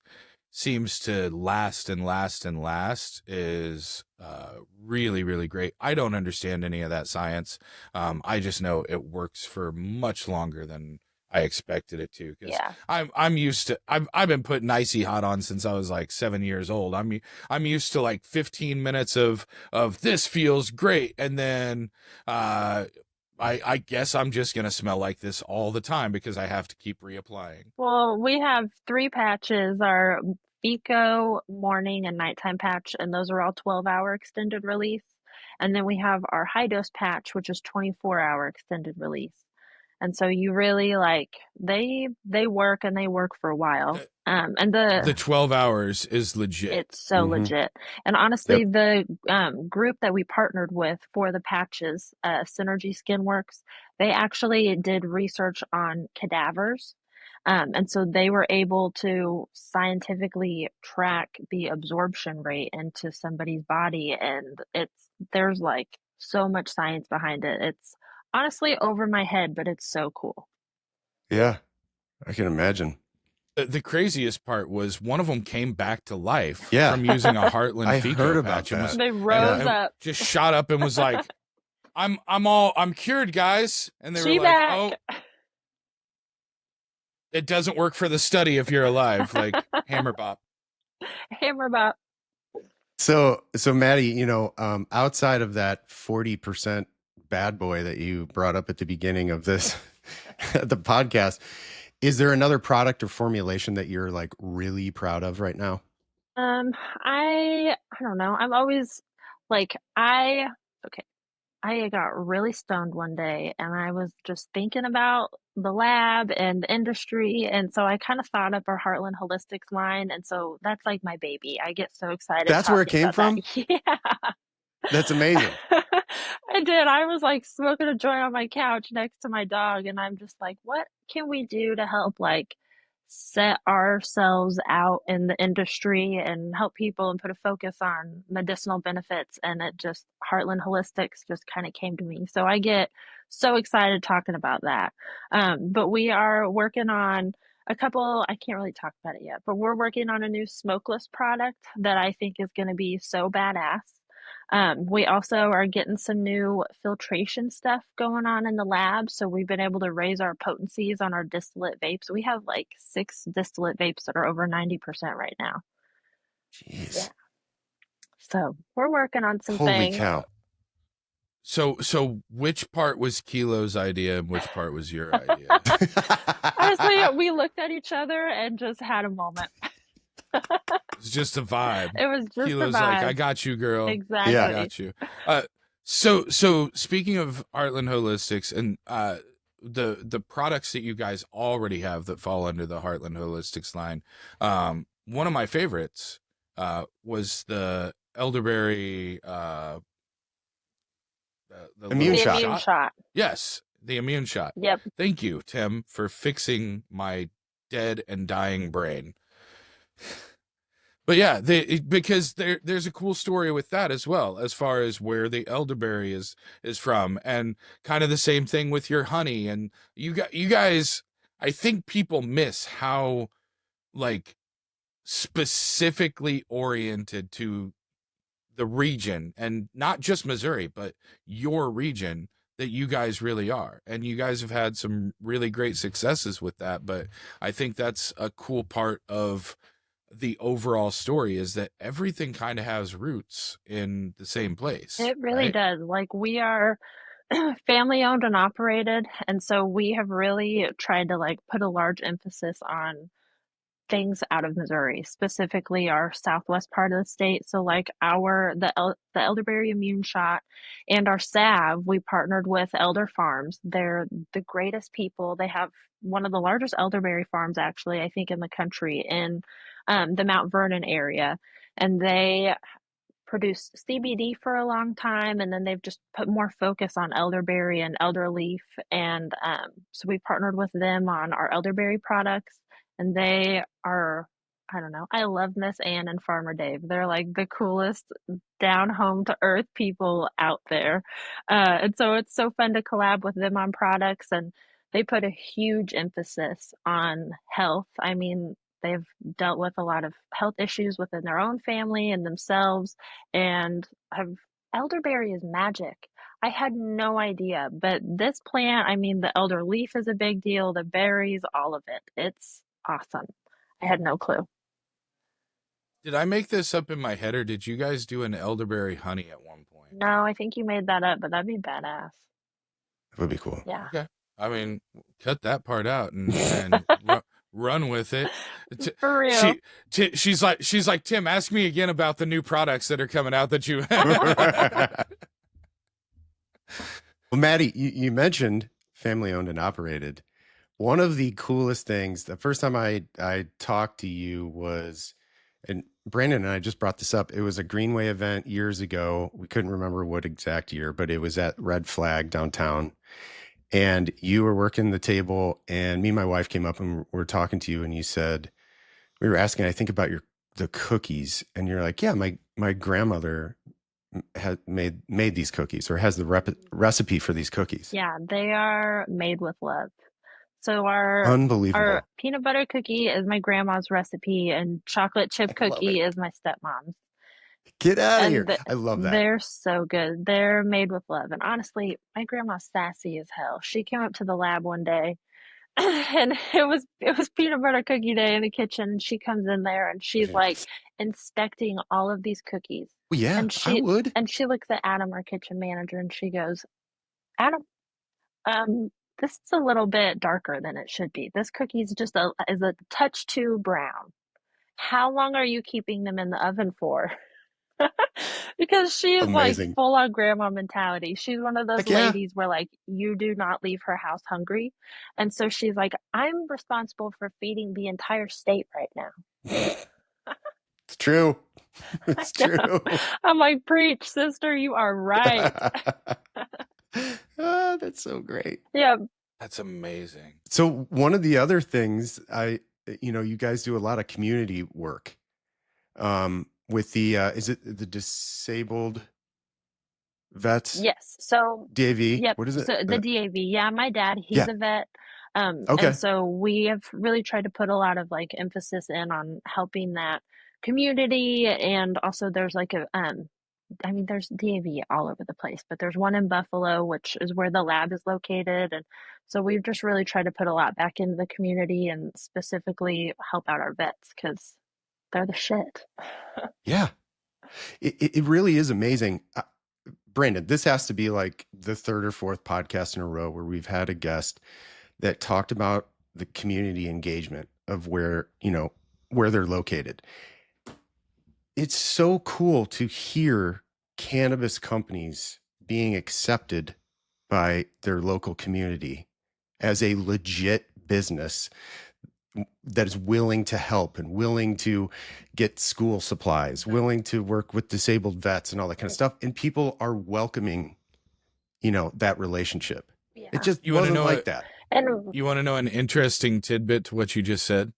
seems to last and last and last is really, really great. I don't understand any of that science. I just know it works for much longer than I expected it to, because Yeah. I'm used to, I've been putting icy hot on since I was like 7 years old. I'm used to like 15 minutes of this feels great, and then I guess I'm just gonna smell like this all the time because I have to keep reapplying. Well, we have 3 patches, our Fico morning and nighttime patch, and those are all 12-hour extended release. And then we have our high dose patch, which is 24-hour extended release. And so you really like they work, and they work for a while. And The 12 hours is legit. it's so legit. And honestly, the group that we partnered with for the patches, Synergy Skinworks, they actually did research on cadavers. And so they were able to scientifically track the absorption rate into somebody's body. And there's like so much science behind it. It's honestly over my head, but it's so cool. Yeah, I can imagine. The craziest part was one of them came back to life Yeah. from using a Heartland I Fico heard about patch and that. They rose and up. just shot up and was like, I'm cured, guys. And they were She like, back. oh, it doesn't work for the study if you're alive, like Hammer Bop. Hammer bop. So Maddie, outside of that 40% bad boy that you brought up at the beginning of this, the podcast, is there another product or formulation that you're like really proud of right now? I don't know. I'm always like okay. I got really stoned one day and I was just thinking about the lab and the industry. And so I kind of thought up our Heartland Holistics line. And so that's like my baby. I get so excited That's where it talking came about that. from? Yeah. That's amazing. I did. I was like smoking a joint on my couch next to my dog, and I'm just like, what can we do to help like set ourselves out in the industry and help people and put a focus on medicinal benefits? And it just Heartland Holistics just kind of came to me. So I get so excited talking about that. But we are working on a couple, I can't really talk about it yet, but we're working on a new smokeless product that I think is going to be so badass. We also are getting some new filtration stuff going on in the lab. So we've been able to raise our potencies on our distillate vapes. We have like 6 distillate vapes that are over 90% right now. Jeez. Yeah. So we're working on some Holy things. cow. So which part was Kilo's idea and which part was your idea? Honestly, we looked at each other and just had a moment. It's just a vibe. It was just Kilo's a vibe. like, I got you, girl. Exactly. Yeah. I got you. So speaking of Heartland Holistics and the products that you guys already have that fall under the Heartland Holistics line, one of my favorites was the elderberry the Immune The shot. immune shot. Yes, the immune shot. Yep. Thank you, Tim, for fixing my dead and dying brain. But yeah, because there's a cool story with that as well, as far as where the elderberry is from, and kind of the same thing with your honey. And you guys, I think people miss how like specifically oriented to the region, and not just Missouri, but your region, that you guys really are. And you guys have had some really great successes with that. But I think that's a cool part of the overall story, is that everything kind of has roots in the same place. It really right? does. Like we are family owned and operated, and so we have really tried to like put a large emphasis on things out of Missouri, specifically our southwest part of the state. So like the elderberry immune shot and our salve, we partnered with Elder Farms. They're the greatest people. They have one of the largest elderberry farms actually, I think, in the country in the Mount Vernon area. And they produced CBD for a long time, and then they've just put more focus on elderberry and elder leaf. And so we partnered with them on our elderberry products, and they are, I don't know, I love Miss Ann and Farmer Dave. They're like the coolest, down home to earth people out there. And so it's so fun to collab with them on products, and they put a huge emphasis on health. I mean, they've dealt with a lot of health issues within their own family and themselves, and have elderberry is magic. I had no idea, but this plant, I mean, the elder leaf is a big deal, the berries, all of it. It's awesome. I had no clue. Did I make this up in my head, or did you guys do an elderberry honey at one point? No, I think you made that up, but that'd be badass. That would be cool. Yeah. Okay. I mean, cut that part out and run with it. For real. She's like, Tim, ask me again about the new products that are coming out that you. Well, Maddie, you mentioned family owned and operated. One of the coolest things, the first time I talked to you was, and Brandon and I just brought this up, it was a Greenway event years ago. We couldn't remember what exact year, but it was at Red Flag downtown. And you were working the table, and me and my wife came up and we're talking to you, and you said, we were asking, I think, about the cookies, and you're like, yeah, my grandmother had made these cookies, or has the recipe for these cookies. Yeah, they are made with love. So Unbelievable. our peanut butter cookie is my grandma's recipe, and chocolate chip cookie is my stepmom's. Get out of here. And I love that. they're so good. They're made with love. And honestly, my grandma's sassy as hell. She came up to the lab one day and it was peanut butter cookie day in the kitchen, and she comes in there and she's like inspecting all of these cookies. Well, yeah, And I would. she looks at Adam, our kitchen manager, and she goes, Adam, this is a little bit darker than it should be. This cookie is a touch too brown. How long are you keeping them in the oven for? Because she is like Amazing. full on grandma mentality. She's one of those Heck yeah. ladies where like you do not leave her house hungry. And so she's like, I'm responsible for feeding the entire state right now. It's true. I It's know. true. I'm like, preach, sister, you are right. That's so great. Yeah. That's amazing. So one of the other things you guys do a lot of community work with the is it the disabled vets? Yes. So DAV. yep. What is it? So the DAV. Yeah, my dad, he's Yeah. a vet. Okay. And so we have really tried to put a lot of like emphasis in on helping that community. And also there's like there's DAV all over the place, but there's one in Buffalo, which is where the lab is located. And so we've just really tried to put a lot back into the community and specifically help out our vets because they're the shit. Yeah. It really is amazing. Brandon, this has to be like the third or fourth podcast in a row where we've had a guest that talked about the community engagement of where they're located. It's so cool to hear cannabis companies being accepted by their local community as a legit business that is willing to help and willing to get school supplies, willing to work with disabled vets and all that kind of stuff. And people are welcoming, that relationship. Yeah. It just wasn't like that. And You want to know an interesting tidbit to what you just said?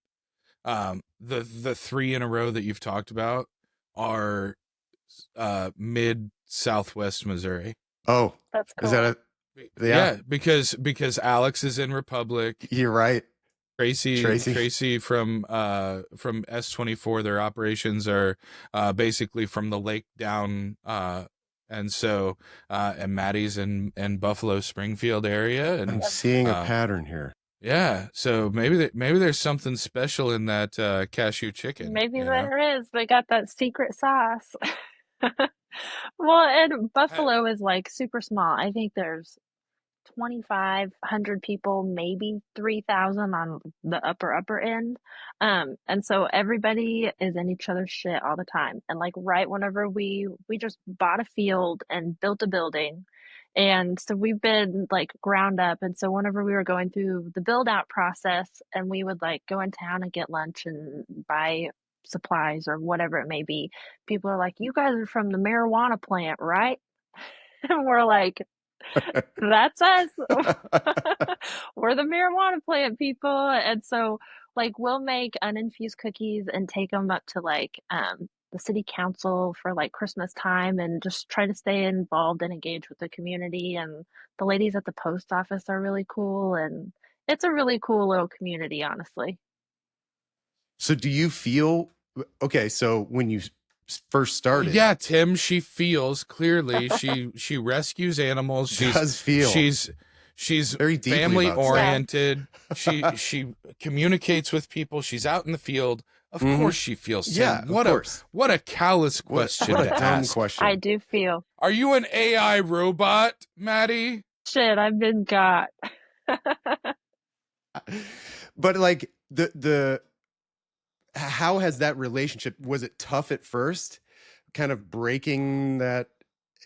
The three in a row that you've talked about are mid Southwest Missouri. Oh, that's cool. Is that Yeah, because Alex is in Republic. You're right. Tracy from S24. Their operations are basically from the lake down, and so and Maddie's in Buffalo Springfield area, and I'm seeing a pattern here. yeah, so maybe there's something special in that cashew chicken. Maybe there is. They got that secret sauce. Well, and Buffalo is like super small. I think there's 2,500 people, maybe 3,000 on the upper end. And so everybody is in each other's shit all the time. And like right whenever we just bought a field and built a building. And so we've been like ground up. And so whenever we were going through the build out process and we would like go in town and get lunch and buy supplies or whatever it may be, people are like, you guys are from the marijuana plant, right? And we're like, that's us. We're the marijuana plant people. And so like we'll make uninfused cookies and take them up to like the city council for like Christmas time and just try to stay involved and engaged with the community. And the ladies at the post office are really cool, and it's a really cool little community, honestly. So do you feel okay? So when you first started, yeah, Tim, she feels clearly. she rescues animals. She's very family oriented. She communicates with people. She's out in the field. Of course she feels. Tim. Yeah, what a callous question. What a to dumb ask. question. I do feel. Are you an AI robot, Maddie? Shit, I've been got. But like the how has that relationship, was it tough at first, kind of breaking that,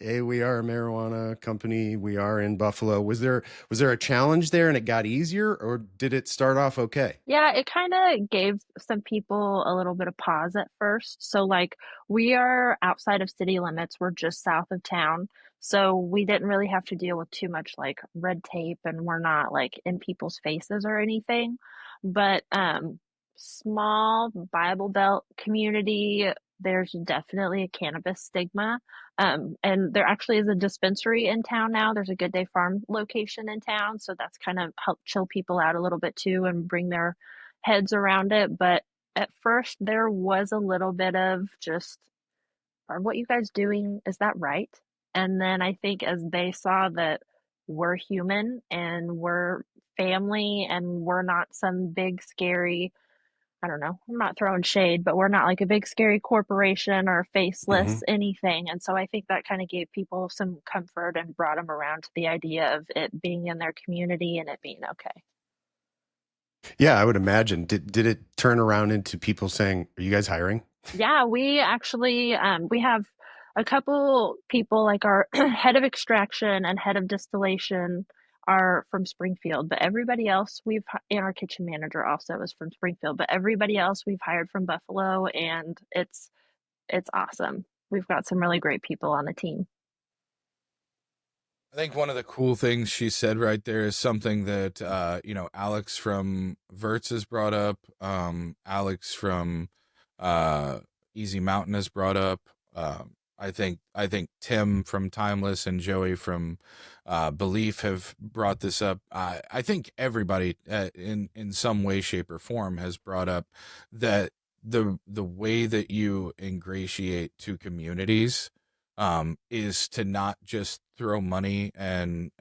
hey, we are a marijuana company, we are in Buffalo? Was there a challenge there and it got easier, or did it start off okay? Yeah, it kind of gave some people a little bit of pause at first. So like we are outside of city limits, we're just south of town. So we didn't really have to deal with too much like red tape, and we're not like in people's faces or anything. But small Bible Belt community, there's definitely a cannabis stigma. And there actually is a dispensary in town now. There's a Good Day Farm location in town. So that's kind of helped chill people out a little bit too and bring their heads around it. But at first there was a little bit of just are what you guys doing, is that right? And then I think as they saw that we're human and we're family and we're not some big scary, I don't know, I'm not throwing shade, but we're not like a big scary corporation or Hmm. faceless anything. And so I think that kind of gave people some comfort and brought them around to the idea of it being in their community and it being okay. Yeah, I would imagine. Did it turn around into people saying, "Are you guys hiring?" Yeah, we actually we have a couple people like our head of extraction and head of distillation are from Springfield, but everybody else and our kitchen manager also is from Springfield, but everybody else we've hired from Buffalo and it's awesome. We've got some really great people on the team. I think one of the cool things she said right there is something that Alex from Verts has brought up. Alex from uh, Easy Mountain has brought up. I think Tim from Timeless and Joey from Belief have brought this up. I think everybody in some way, shape, or form has brought up that the way that you ingratiate two communities is to not just throw money and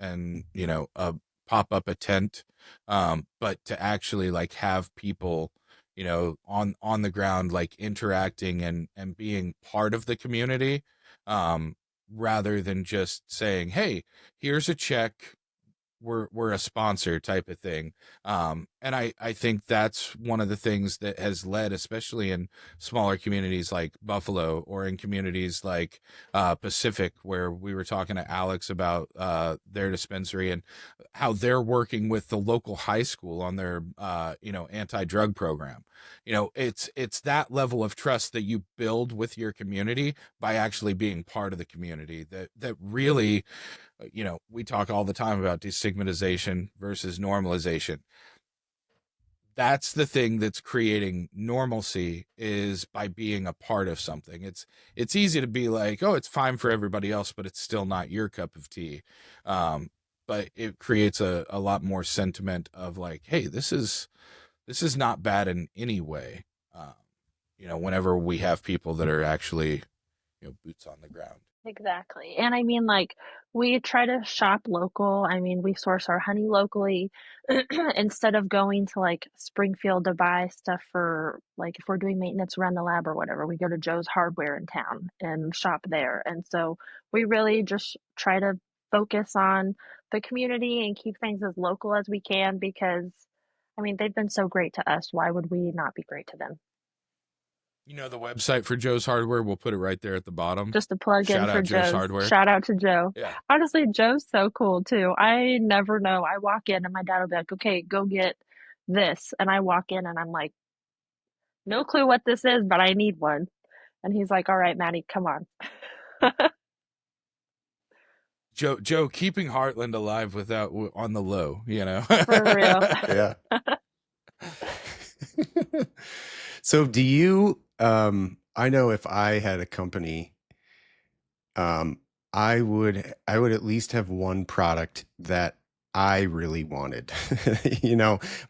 pop up a tent, but to actually like have people on the ground like interacting and being part of the community, um, rather than just saying, "Hey, here's a check, we're a sponsor," type of thing. And I think that's one of the things that has led, especially in smaller communities like Buffalo or in communities like Pacific, where we were talking to Alex about their dispensary and how they're working with the local high school on their anti-drug program. It's that level of trust that you build with your community by actually being part of the community that really, we talk all the time about destigmatization versus normalization. That's the thing that's creating normalcy, is by being a part of something. It's easy to be like, oh, it's fine for everybody else, but it's still not your cup of tea. Um, but it creates a lot more sentiment of like, hey, this is not bad in any way. Um, whenever we have people that are actually boots on the ground. Exactly. And I mean, like, we try to shop local. I mean, we source our honey locally instead of going to like Springfield to buy stuff for like if we're doing maintenance around the lab or whatever, we go to Joe's Hardware in town and shop there. And so we really just try to focus on the community and keep things as local as we can because, I mean, they've been so great to us. Why would we not be great to them? The website for Joe's Hardware, we'll put it right there at the bottom. Just a plug in Shout for out Joe's Joe's. Hardware. Shout out to Joe. Yeah. Honestly, Joe's so cool too. I never know. I walk in and my dad will be like, okay, go get this. And I walk in and I'm like, no clue what this is, but I need one. And he's like, all right, Maddie, come on. Joe keeping Heartland alive without on the low. For real. Yeah. So do you, I know if I had a company, um, I would at least have one product that I really wanted,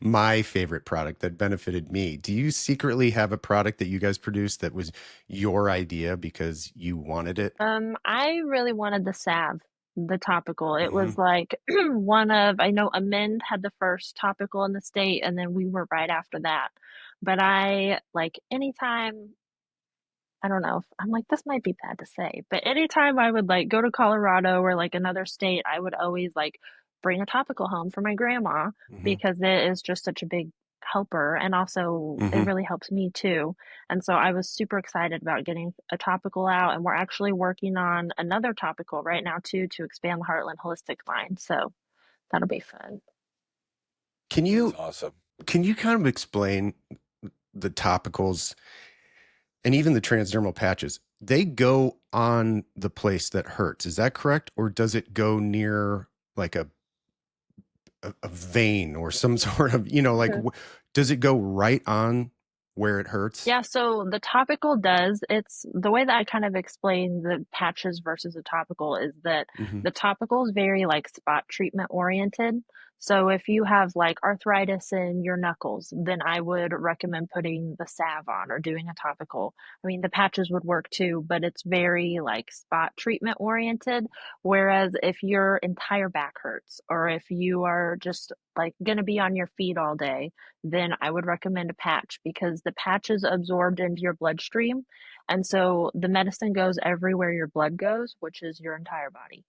my favorite product that benefited me. Do you secretly have a product that you guys produced that was your idea because you wanted it? I really wanted the salve, the topical. It Hmm. was like I know Amend had the first topical in the state, and then we were right after that. But I like anytime I don't know if I'm like, this might be bad to say, but anytime I would like go to Colorado or like another state, I would always like bring a topical home for my grandma Hmm. because it is just such a big helper. And also, it Hmm. really helps me too. And so I was super excited about getting a topical out. And we're actually working on another topical right now too to expand the Heartland Holistic line. So that'll be fun. Can That's you awesome. can you kind of explain the topicals and even the transdermal patches? They go on the place that hurts. Is that correct? Or does it go near like a vein or some sort of, does it go right on where it hurts? Yeah, so the topical does. It's the way that I kind of explain the patches versus the topical is that Hmm. the topical is very like spot treatment oriented. So if you have like arthritis in your knuckles, then I would recommend putting the salve on or doing a topical. I mean, the patches would work too, but it's very like spot treatment oriented. Whereas if your entire back hurts, or if you are just like going to be on your feet all day, then I would recommend a patch, because the patch is absorbed into your bloodstream. And so the medicine goes everywhere your blood goes, which is your entire body.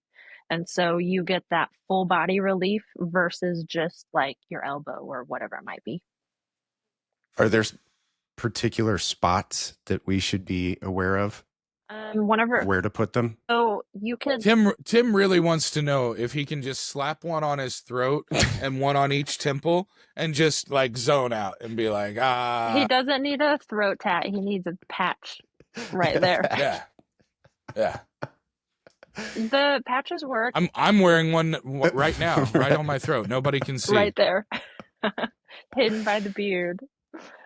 And so you get that full body relief versus just like your elbow or whatever it might be. Are there particular spots that we should be aware of? Whenever, Where to put them? so you could. Tim really wants to know if he can just slap one on his throat and one on each temple and just like zone out and be like, He doesn't need a throat tat. He needs a patch right there. yeah, yeah. The patches work I'm wearing one right now, right on my throat. Nobody can see. right there, hidden by the beard.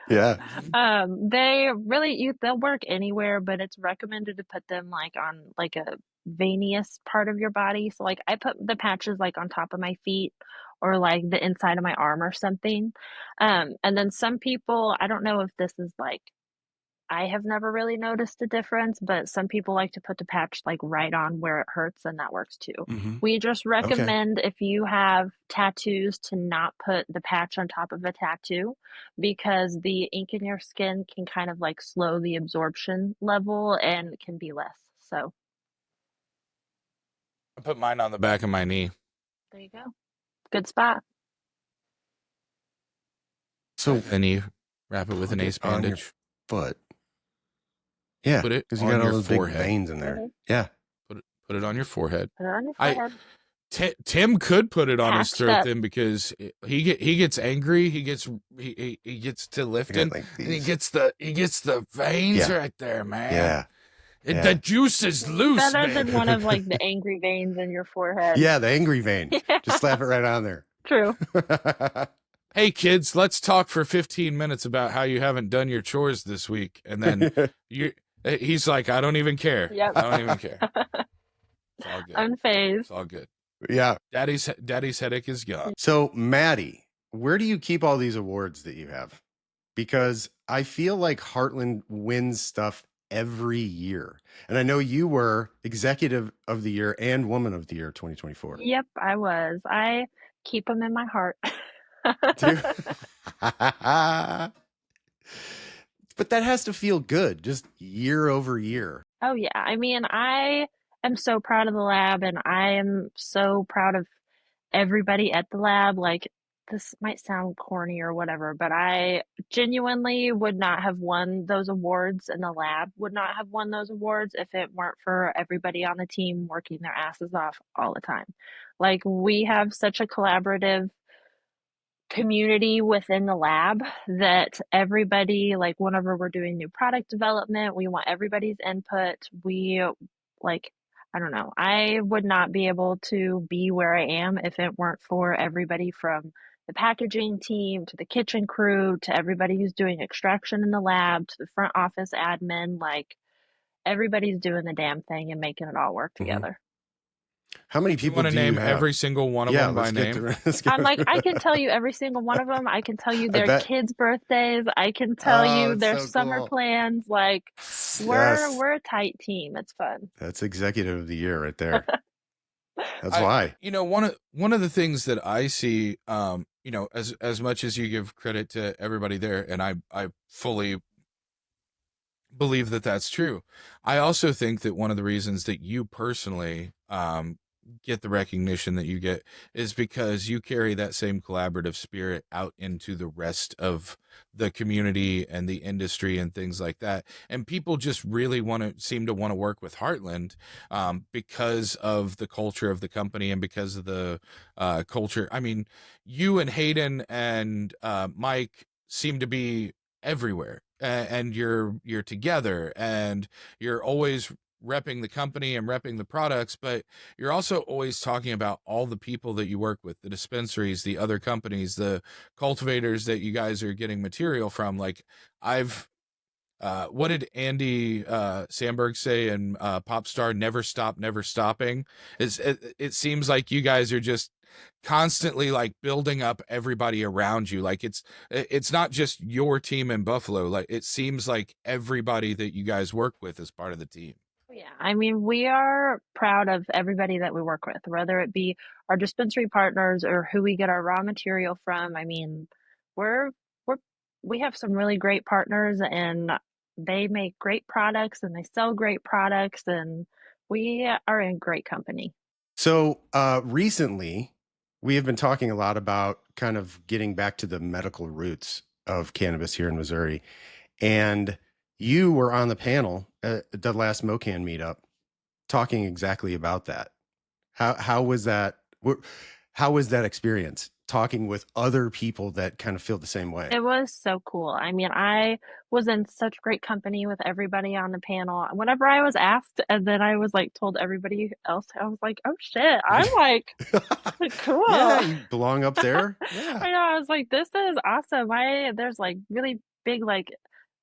Yeah. They really, they'll work anywhere, but it's recommended to put them like on like a venous part of your body. So like I put the patches like on top of my feet or like the inside of my arm or something. And then some people, I don't know if this is like, I have never really noticed a difference, but some people like to put the patch like right on where it hurts, and that works too. Mm-hmm. We just recommend if you have tattoos to not put the patch on top of a tattoo, because the ink in your skin can kind of like slow the absorption level and can be less. So I put mine on the back of my knee. there you go. Good spot. So then you wrap it with an ace on your bandage. foot. Yeah, Put it because you on got all your those big forehead. veins in there. Mhm. Yeah. Put it on your forehead. Put it on your forehead. Tim could put it on his Patched throat up. then, because he gets angry. He gets to lifting, like and he these. gets the veins right there, man. Yeah. The juice is loose, Better man. than one of like the angry veins in your forehead. Yeah, the angry vein. Yeah. Just slap it right on there. True. Hey kids, let's talk for 15 minutes about how you haven't done your chores this week, and then he's like, I don't even care. Yep. I don't even care. It's all good. Unfazed. It's all good. Yeah. Daddy's headache is gone. So, Maddi, where do you keep all these awards that you have? Because I feel like Heartland wins stuff every year. And I know you were Executive of the Year and Woman of the Year 2024. Yep, I was. I keep them in my heart. But that has to feel good, just year over year. Oh, yeah. I mean, I am so proud of the lab, and I am so proud of everybody at the lab. Like, this might sound corny or whatever, but I genuinely would not have won those awards, and the lab would not have won those awards if it weren't for everybody on the team working their asses off all the time. Like, we have such a collaborative community within the lab that everybody, like whenever we're doing new product development, we want everybody's input. We like, I don't know, I would not be able to be where I am if it weren't for everybody from the packaging team to the kitchen crew to everybody who's doing extraction in the lab to the front office admin. Like, everybody's doing the damn thing and making it all work together. How many You people want to do name you have? every single one of them by name? I'm like, I can tell you every single one of them. I can tell you their kids' birthdays. I can tell you their summer plans. Like, we're a tight team. It's fun. That's Executive of the Year right there. That's why. You know, one of the things that I see, you know, as much as you give credit to everybody there, and I fully believe that that's true. I also think that one of the reasons that you personally get the recognition that you get is because you carry that same collaborative spirit out into the rest of the community and the industry and things like that. And people just really seem to want to work with Heartland because of the culture of the company and because of the culture. I mean, you and Hayden and Mike seem to be everywhere, and you're together, and you're always repping the company and repping the products, but you're also always talking about all the people that you work with, the dispensaries, the other companies, the cultivators that you guys are getting material from. Like, what did Andy Samberg say in Popstar? Never stop, never stopping. It seems like you guys are just constantly like building up everybody around you. Like it's not just your team in Buffalo. Like it seems like everybody that you guys work with is part of the team. Yeah, I mean, we are proud of everybody that we work with, whether it be our dispensary partners or who we get our raw material from. I mean, we're we're we have some really great partners and they make great products and they sell great products and we are in great company. So recently, we have been talking a lot about kind of getting back to the medical roots of cannabis here in Missouri. And you were on the panel at the last MoCan meetup talking exactly about that. How was that? How was that experience talking with other people that kind of feel the same way? It was so cool. I mean, I was in such great company with everybody on the panel. Whenever I was asked, and then I was like told everybody else, I was like, oh shit, I'm like cool. Yeah, you belong up there. Yeah. I know. I was like, this is awesome. There's like really big like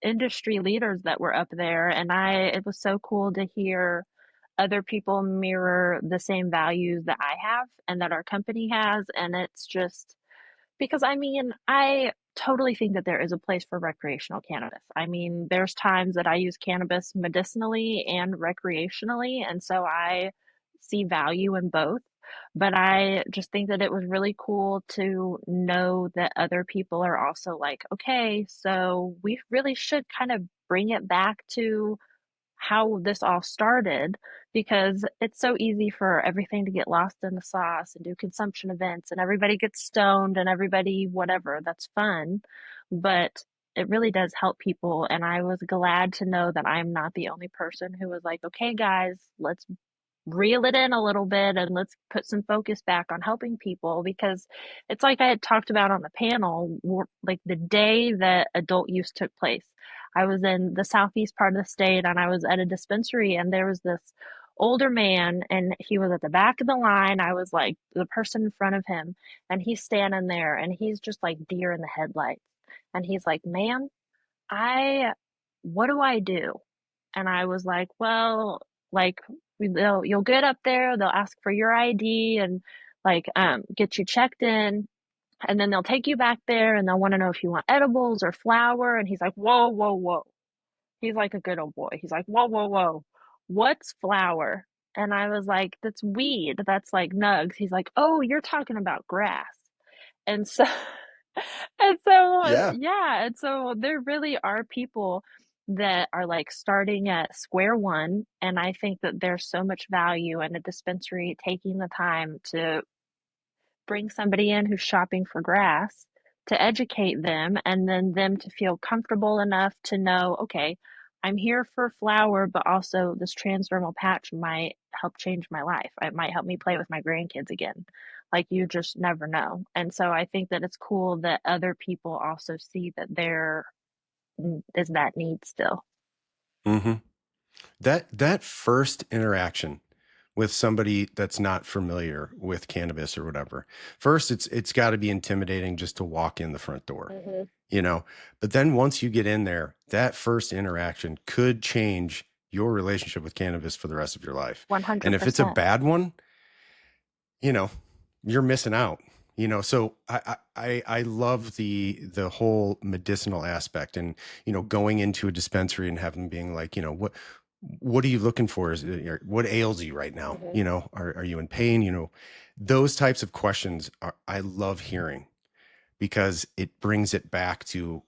industry leaders that were up there, and it was so cool to hear other people mirror the same values that I have and that our company has, and it's just because I mean, I totally think that there is a place for recreational cannabis. I mean, there's times that I use cannabis medicinally and recreationally, and so I see value in both. But I just think that it was really cool to know that other people are also like, okay, so we really should kind of bring it back to how this all started because it's so easy for everything to get lost in the sauce and do consumption events and everybody gets stoned and everybody whatever that's fun, but it really does help people, and I was glad to know that I'm not the only person who was like, okay guys, let's reel it in a little bit and let's put some focus back on helping people because it's like I had talked about on the panel, like the day that adult use took place. I was in the southeast part of the state and I was at a dispensary and there was this older man and he was at the back of the line. I was like the person in front of him and he's standing there and he's just like deer in the headlights. And he's like, ma'am, I, what do I do? And I was like, well, like you'll get up there, they'll ask for your ID and like get you checked in, and then they'll take you back there and they'll want to know if you want edibles or flour. And he's like, whoa, whoa, whoa. He's like a good old boy. He's like, whoa, whoa, whoa. What's flour? And I was like, that's weed. That's like nugs. He's like, oh, you're talking about grass. And so and so Yeah. yeah, and so there really are people that are like starting at square one, and I think that there's so much value in a dispensary taking the time to bring somebody in who's shopping for grass to educate them and then them to feel comfortable enough to know, okay, I'm here for flower, but also this transdermal patch might help change my life. It might help me play with my grandkids again. Like you just never know. And so I think that it's cool that other people also see that there is that need still. Mm-hmm. That first interaction with somebody that's not familiar with cannabis or whatever. First, it's got to be intimidating just to walk in the front door, Mm-hmm. you know. But then once you get in there, that first interaction could change your relationship with cannabis for the rest of your life. 100%. And if it's a bad one, you know, you're missing out. You know, so I love the whole medicinal aspect, and you know, going into a dispensary and having being like, you know, what are you looking for? Is it, what ails you right now? Mm-hmm. You know, are you in pain? You know, those types of questions I love hearing because it brings it back to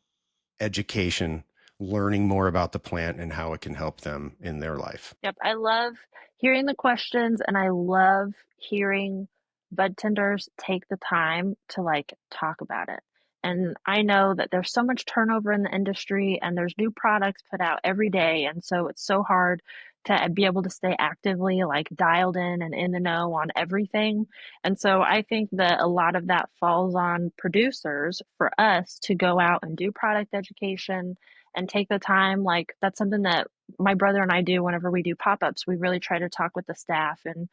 education, learning more about the plant and how it can help them in their life. Yep, I love hearing the questions and I love hearing bud tenders take the time to like talk about it. And I know that there's so much turnover in the industry and there's new products put out every day. And so it's so hard to be able to stay actively like dialed in and in the know on everything. And so I think that a lot of that falls on producers for us to go out and do product education and take the time. Like that's something that my brother and I do whenever we do pop-ups. We really try to talk with the staff and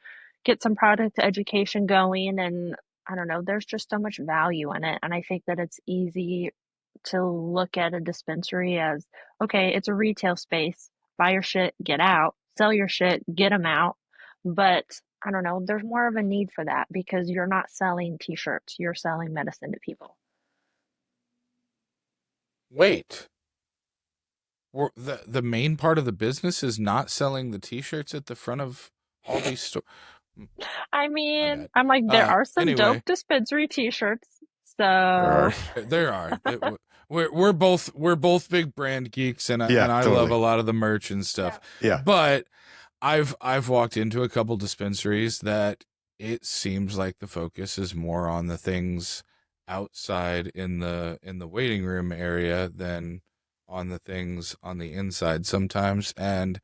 get some product education going. And I don't know, there's just so much value in it. And I think that it's easy to look at a dispensary as, okay, it's a retail space. Buy your shit, get out. Sell your shit, get them out. But I don't know, there's more of a need for that because you're not selling t-shirts, you're selling medicine to people. Wait, the main part of the business is not selling the T-shirts at the front of all these stores. I My mean, bad. I'm like, there are some Anyway, dope dispensary t-shirts, There so are. there are. We're both big brand geeks, and Yeah, I love totally. a lot of the merch and stuff. Yeah. But I've walked into a couple dispensaries that it seems like the focus is more on the things outside in the waiting room area than on the things on the inside sometimes, and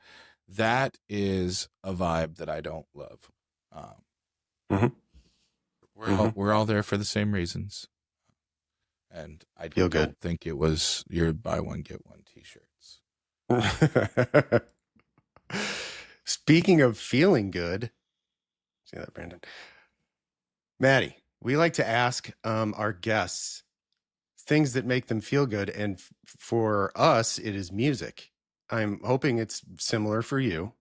that is a vibe that I don't love. Um, hmm we're all there for the same reasons, and I Feel good. don't think it was your buy one get one T-shirts. Speaking of feeling good, see that, Brandon? Maddie, we like to ask our guests things that make them feel good, and for us, it is music. I'm hoping it's similar for you.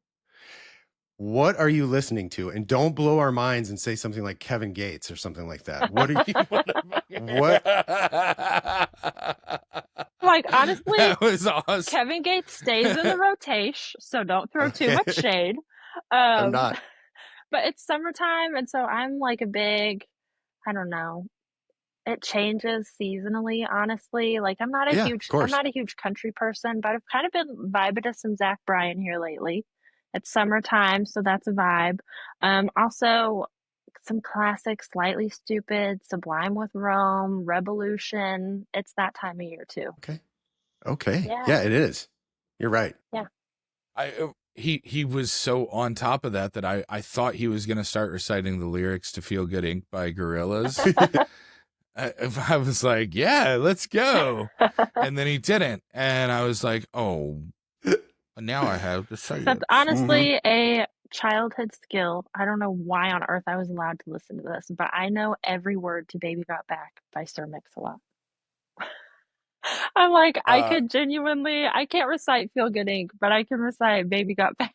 What are you listening to? And don't blow our minds and say something like Kevin Gates or something like that. What are you? What? like honestly, That was awesome. Kevin Gates stays in the rotation, so don't throw too much Okay. shade. I'm not. But it's summertime, and so I'm like a big, I don't know. It changes seasonally, honestly. Like I'm not a Yeah, of huge course. country person, but I've kind of been vibing to some Zach Bryan here lately. It's summertime, so that's a vibe. Also some classic Slightly Stoopid, Sublime with Rome, Revolution. It's that time of year too. Okay. Yeah. Yeah, it is. You're right. Yeah. He was so on top of that I thought he was going to start reciting the lyrics to Feel Good Inc. by Gorillaz. I was like, yeah, let's go. And then he didn't. And I was like, oh, now I have to say That's it. honestly a childhood skill. I don't know why on earth I was allowed to listen to this, but I know every word to Baby Got Back by Sir Mix-a-Lot. I'm like, I could genuinely, I can't recite Feel Good Inc., but I can recite Baby Got Back.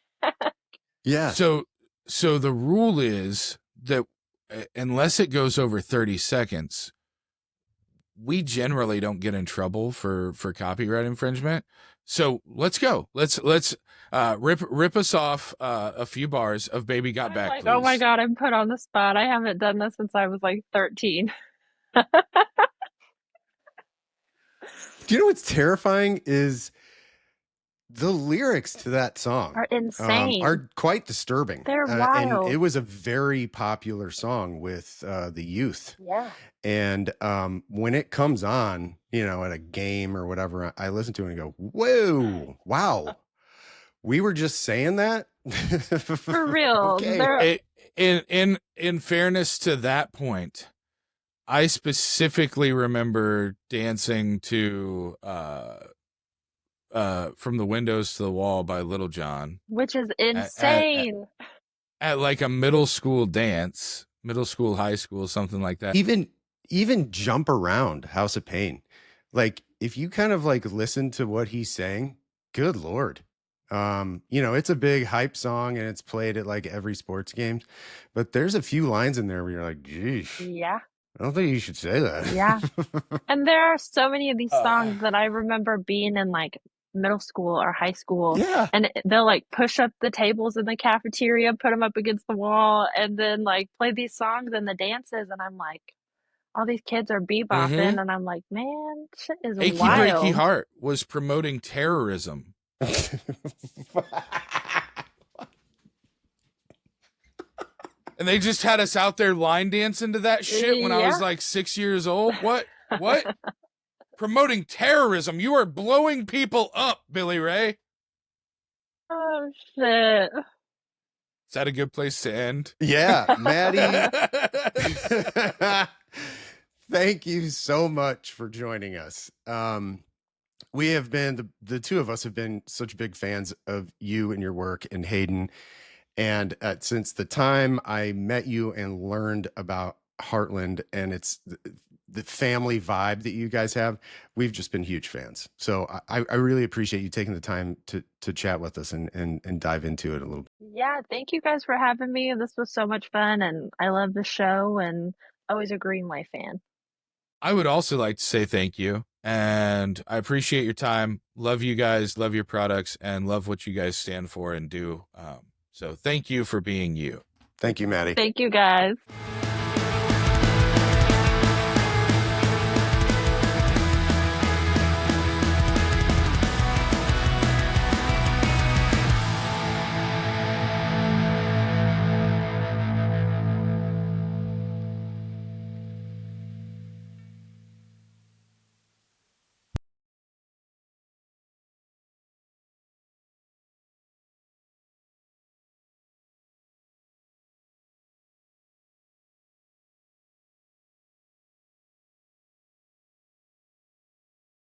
Yeah. So the rule is that unless it goes over 30 seconds, we generally don't get in trouble for copyright infringement. So let's go. Let's rip us off a few bars of Baby Got Back, Like, please. oh my God, I'm put on the spot. I haven't done this since I was like 13. Do you know what's terrifying is the lyrics to that song Are insane. are quite disturbing. They're And wild. it was a very popular song with the youth. Yeah. And when it comes on, at a game or whatever, I listen to it and go, whoa, wow. We were just saying that? For real. Okay. In fairness to that point, I specifically remember dancing to From the Windows to the Wall by Little John, which is insane. at like a middle school dance, middle school, high school, something like that. Even Jump Around, House of Pain. Like, if you kind of like listen to what he's saying, good Lord. It's a big hype song and it's played at like every sports game, but there's a few lines in there where you're like, geez. Yeah. I don't think you should say that. Yeah. And there are so many of these songs that I remember being in like middle school or high school. Yeah. And they'll like push up the tables in the cafeteria, put them up against the wall, and then like play these songs and the dances. And I'm like, all these kids are bebopping, and I'm like, man, shit is Achy wild. Breaky Heart was promoting terrorism. And they just had us out there line dancing to that shit when I was like 6 years old. What? Promoting terrorism. You are blowing people up, Billy Ray. Oh, shit. Is that a good place to end? Yeah, Maddie. Thank you so much for joining us. We have been, the two of us have been such big fans of you and your work, and Hayden. And since the time I met you and learned about Heartland, and it's the family vibe that you guys have. We've just been huge fans. So I really appreciate you taking the time to chat with us and dive into it a little bit. Yeah, thank you guys for having me. This was so much fun, and I love the show and always a Greenway fan. I would also like to say thank you, and I appreciate your time. Love you guys, love your products, and love what you guys stand for and do. So thank you for being you. Thank you, Maddi. Thank you guys.